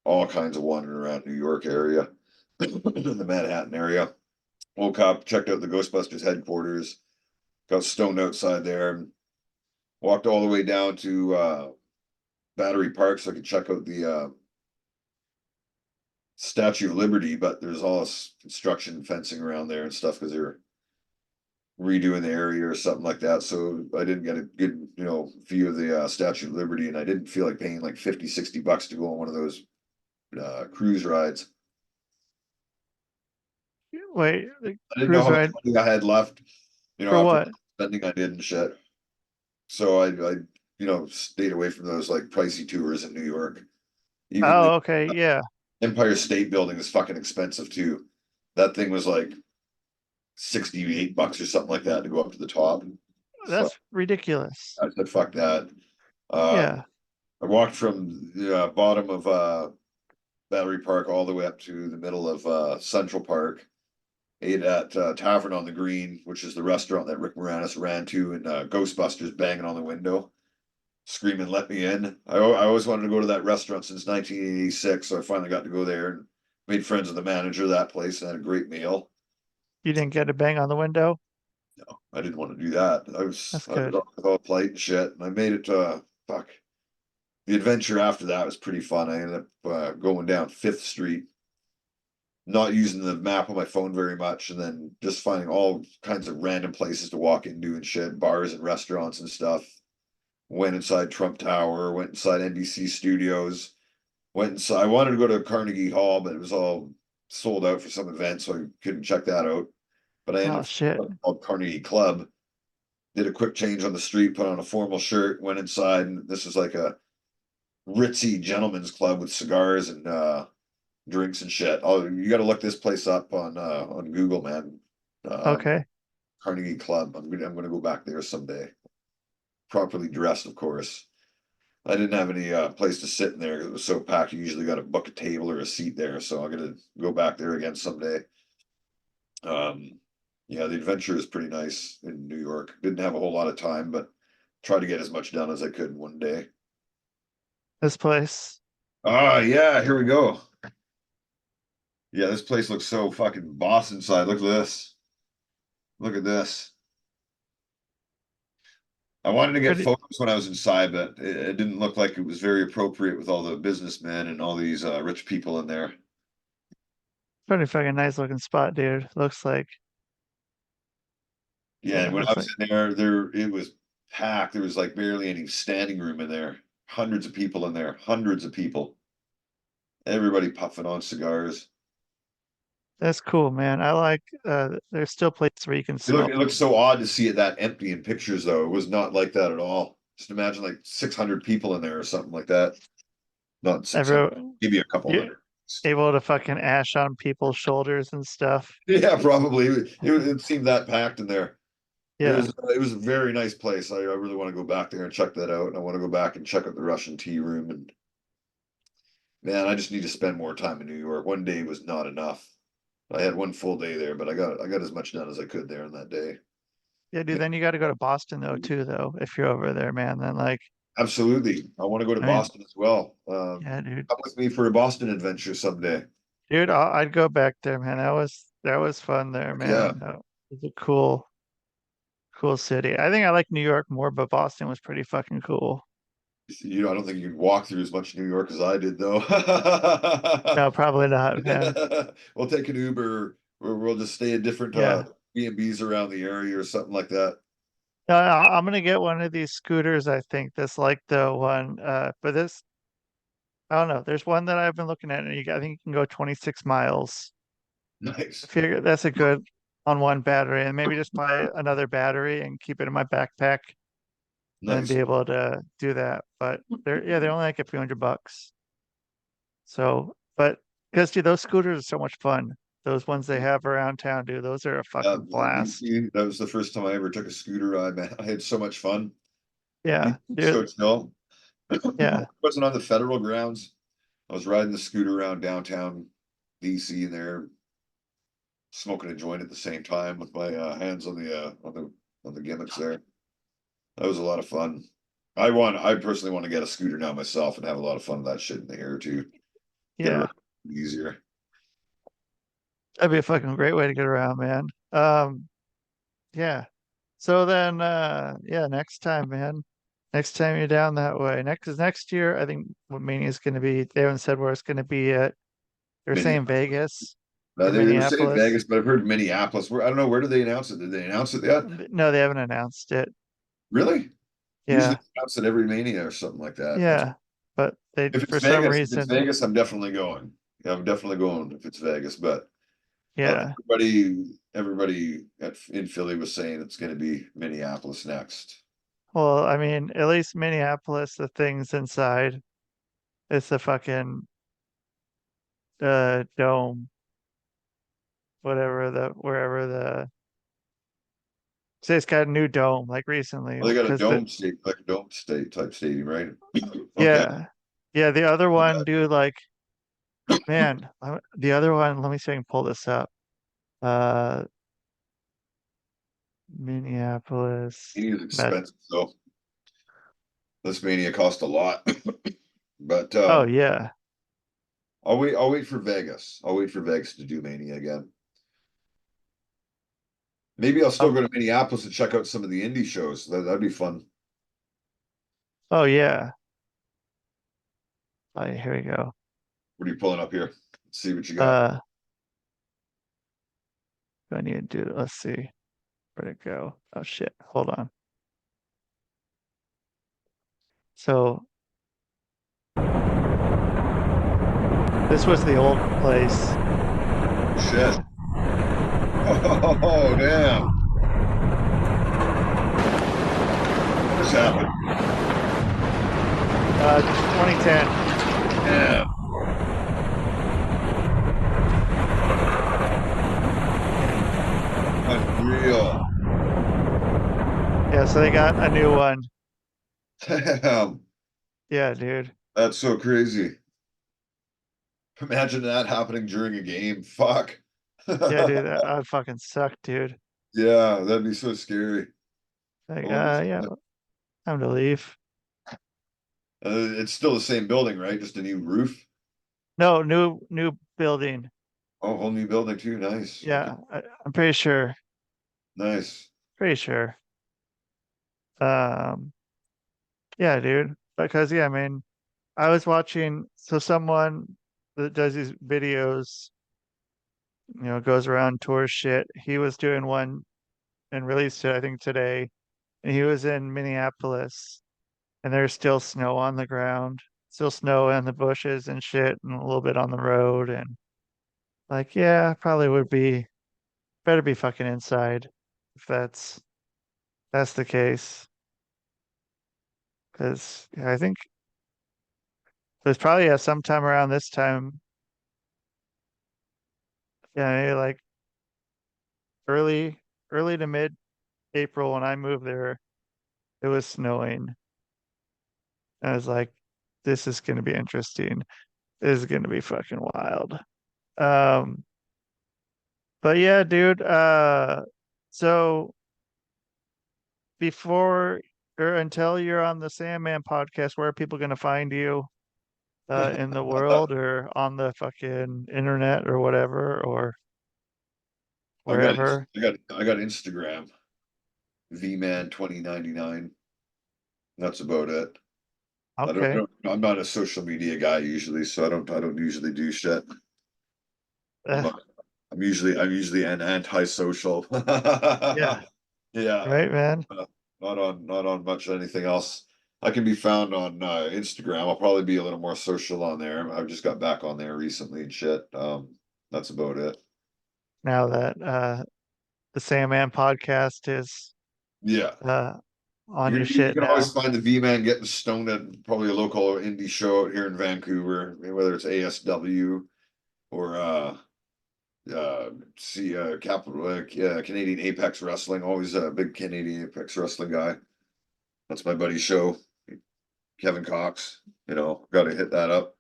all kinds of wandering around New York area, the Manhattan area. Woke up, checked out the Ghostbusters headquarters, got stoned outside there, and walked all the way down to Battery Park so I could check out the Statue of Liberty. But there's all this construction fencing around there and stuff because they're redoing the area or something like that. So I didn't get a good, view of the Statue of Liberty, and I didn't feel like paying like 50, $60 to go on one of those cruise rides. Wait, the I didn't know cruise how much ride money I had left, for after what? spending I did and shit. So I stayed away from those like pricey tours in New York. Even the Oh, okay, yeah. Empire State Building is fucking expensive too. That thing was like $68 or something like that to go up to the top. Fuck, That's ridiculous. I said, fuck that. Yeah. I walked from the bottom of Battery Park all the way up to the middle of Central Park. Ate at Tavern on the Green, which is the restaurant that Rick Moranis ran to in Ghostbusters, banging on the window, screaming, "Let me in." I always wanted to go to that restaurant since 1986, so I finally got to go there and made friends with the manager of that place and had a great meal. You didn't get a bang on the window? No, I didn't want to do that. That's I good. was all polite and shit, and I made it. Fuck. The adventure after that was pretty fun. I ended up going down Fifth Street, not using the map on my phone very much, and then just finding all kinds of random places to walk into and shit, bars and restaurants and stuff. Went inside Trump Tower, went inside NBC Studios, went inside. I wanted to go to Carnegie Hall, but it was all sold out for some event, so I couldn't check that out. But I ended Oh up shit. called Carnegie Club, did a quick change on the street, put on a formal shirt, went inside, and this was like a ritzy gentleman's club with cigars and drinks and shit. Oh, you got to look this place up on Google, man. Okay. Carnegie Club. I'm gonna go back there someday. Properly dressed, of course. I didn't have any place to sit in there because it was so packed. You usually got to book a table or a seat there, so I'm gonna go back there again someday. Yeah, the adventure is pretty nice in New York. Didn't have a whole lot of time, but tried to get as much done as I could in one day. This place. Ah, yeah, here we go. Yeah, this place looks so fucking boss inside. Look at this. Look at this. I wanted to get Pretty photos when I was inside, but it didn't look like it was very appropriate with all the businessmen and all these rich people in there. pretty fucking nice looking spot, dude. Looks like Yeah, yeah, and it when I looks was like in there it was packed. There was like barely any standing room in there. Hundreds of people in there, hundreds of people. Everybody puffing on cigars. that's cool, man. I like there's still places where you can smoke. It looks so odd to see it that empty in pictures, though. It was not like that at all. Just imagine like 600 people in there or something like that. Not 600, Every maybe a couple you hundred. able to fucking ash on people's shoulders and stuff. Yeah, probably. It seemed that packed in there. Yeah. It was a very nice place. I really want to go back there and check that out. And I want to go back and check out the Russian tea room. And man, I just need to spend more time in New York. One day was not enough. I had one full day there, but I got as much done as I could there on that day. Yeah, dude, then you got to go to Boston though too though if you're over there, man. Then like Absolutely. I want to go to I mean, Boston as well. yeah, dude. Come with me for a Boston adventure someday. Dude, I'd go back there, man. That was fun there, Yeah. man. That was a cool city. I think I like New York more, but Boston was pretty fucking cool. I don't think you can walk through as much New York as I did, though. No, probably not, man. We'll take an Uber, or we'll just stay at different Yeah. B&Bs around the area or something like that. No, I'm gonna get one of these scooters, I think. That's like the one for this. I don't know. There's one that I've been looking at, and I think you can go 26 miles. I Nice. figure that's a good on one battery, and maybe just buy another battery and keep it in my backpack and Nice. be able to do that. But they're only like a few $100. So, but because dude, those scooters are so much fun. Those ones they have around town, dude, those are a fucking blast. That was the first time I ever took a scooter ride, man. I had so much fun. Yeah, So dude. chill. Yeah. Wasn't on the federal grounds. I was riding the scooter around downtown DC there, smoking a joint at the same time with my hands on the gimmicks there. That was a lot of fun. I personally want to get a scooter now myself and have a lot of fun with that shit in the air too. Get Yeah, around easier. that'd be a fucking great way to get around, man. Yeah. So then, yeah, next time, man. Next time you're down that way. Next year, I think what Mania is going to be. They haven't said where it's going to be yet. They're saying Minneapolis. Vegas or They were saying Minneapolis. Vegas, but I've heard Minneapolis. Where I don't know, where did they announce it? Did they announce it yet? No, they haven't announced it. Really? Usually Yeah, they announce it every Mania or something like that. yeah, but they If for it's some Vegas, if it's reason, Vegas, I'm definitely going. Yeah, I'm definitely going if it's Vegas. But yeah. everybody in Philly was saying it's going to be Minneapolis next. Well, I mean, at least Minneapolis, the things inside, it's a fucking dome, wherever the say it's got a new dome like recently Well, they got a because the dome state, like a dome state type stadium, right? Okay. yeah yeah the other Okay. one, dude, like man, the other one. Let me see if I can pull this up. Uh, Minneapolis. It is Met. expensive, so this Mania cost a lot. But Oh yeah. I'll wait for Vegas. I'll wait for Vegas to do Mania again. Maybe I'll still Um. go to Minneapolis and check out some of the indie shows. That'd be fun. Oh yeah. Oh, here we go. What are you pulling up here? Let's see what you got. Uh, I need to do. Let's see. Where'd it go? Oh shit. Hold on. So this was the old place. Shit. Oh, damn. What just happened? 2010. Yeah. Unreal. Yeah, so they got a new one. Damn. Yeah, dude. That's so crazy. Imagine that happening during a game. Fuck. Yeah, dude. That would fucking suck, dude. Yeah, that'd be so scary. Like, Holy yeah, shit. time to leave. It's still the same building, right? Just a new roof. No, new building. Oh, whole new building too. Nice. Okay. Yeah, I'm pretty sure. Nice. Pretty sure. Um, yeah, dude. Because yeah, I mean, I was watching. So someone that does these videos, goes around tours shit. He was doing one and released it, I think today, and he was in Minneapolis, and there's still snow on the ground, still snow in the bushes and shit, and a little bit on the road, and like, yeah, probably would be better be fucking inside if that's the case. Because yeah, I think there's probably sometime around this time, yeah, maybe like early early to mid April when I moved there, it was snowing. And I was like, this is gonna be interesting. This is gonna be fucking wild. Um, but yeah, dude, so before or until you're on the Sandman podcast, where are people gonna find you in the world or on the fucking internet or whatever or I've got wherever? I got Instagram, VMan 2099. That's about it. Okay. I'm not a social media guy usually, so I don't usually do shit. I'm Uh, not, I'm usually an antisocial. yeah, Yeah. right, man. Not on much anything else. I can be found on Instagram. I'll probably be a little more social on there. I've just got back on there recently and shit. That's about it. Now that the Sandman podcast is Yeah. uh on your You shit can always now. find the V-Man getting stoned at probably a local indie show out here in Vancouver, whether it's ASW or see capital Canadian Apex Wrestling. Always a big Canadian Apex Wrestling guy. That's my buddy's show, Kevin Cox. Got to hit that up.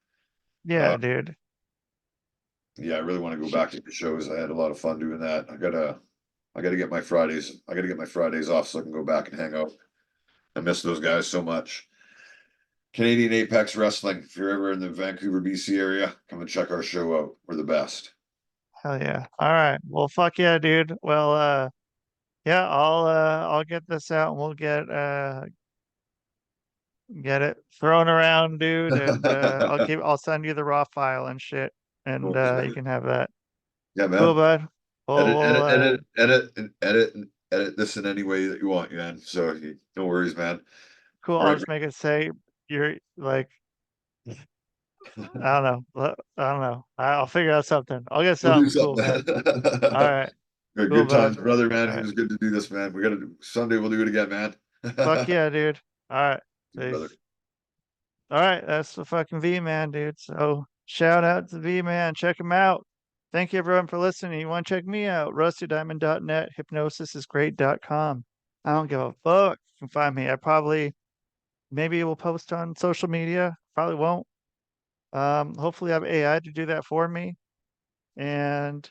Yeah, dude. Yeah, I really want to go back to the shows. I had a lot of fun doing that. I gotta get my Fridays. I gotta get my Fridays off so I can go back and hang out. I miss those guys so much. Canadian Apex Wrestling. If you're ever in the Vancouver, BC area, come and check our show out. We're the best. Hell yeah. All right. Well, fuck yeah, dude. Well, yeah, I'll get this out and we'll get it thrown around, dude, and I'll send you the raw file and shit, and you can have that. Yeah, Cool, man. bud. Edit, Well, edit, edit, edit, and edit this in any way that you want, man. So no worries, man. cool. All I'll right, just make it say you're like, I don't know. I don't know. I'll figure out something. I'll get we'll do something cool, something. man. All right. Good, Cool, good times, bud. brother, man. All It right. was good to do this, man. We gotta do someday. We'll do it again, man. Fuck yeah, dude. All right. Brother. Peace. All right. That's the fucking V-Man, dude. So shout out to V-Man. Check him out. Thank you, everyone, for listening. You want to check me out? RustyDiamond.net, hypnosisisgreat.com. I don't give a fuck. You can find me. Maybe we'll post on social media. Probably won't. Hopefully, I have AI to do that for me. And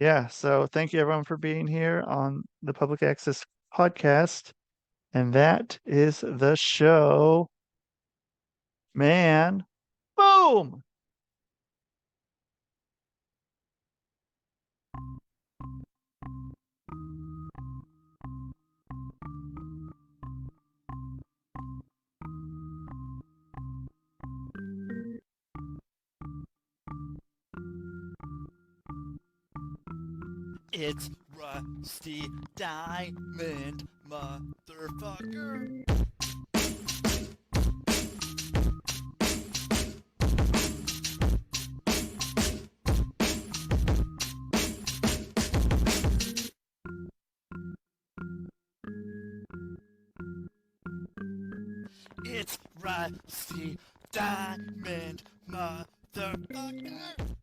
yeah, so thank you, everyone, for being here on the Public Access Podcast. And that is the show. Man, boom. It's Rusty Diamond, motherfucker. It's Rusty Diamond, motherfucker.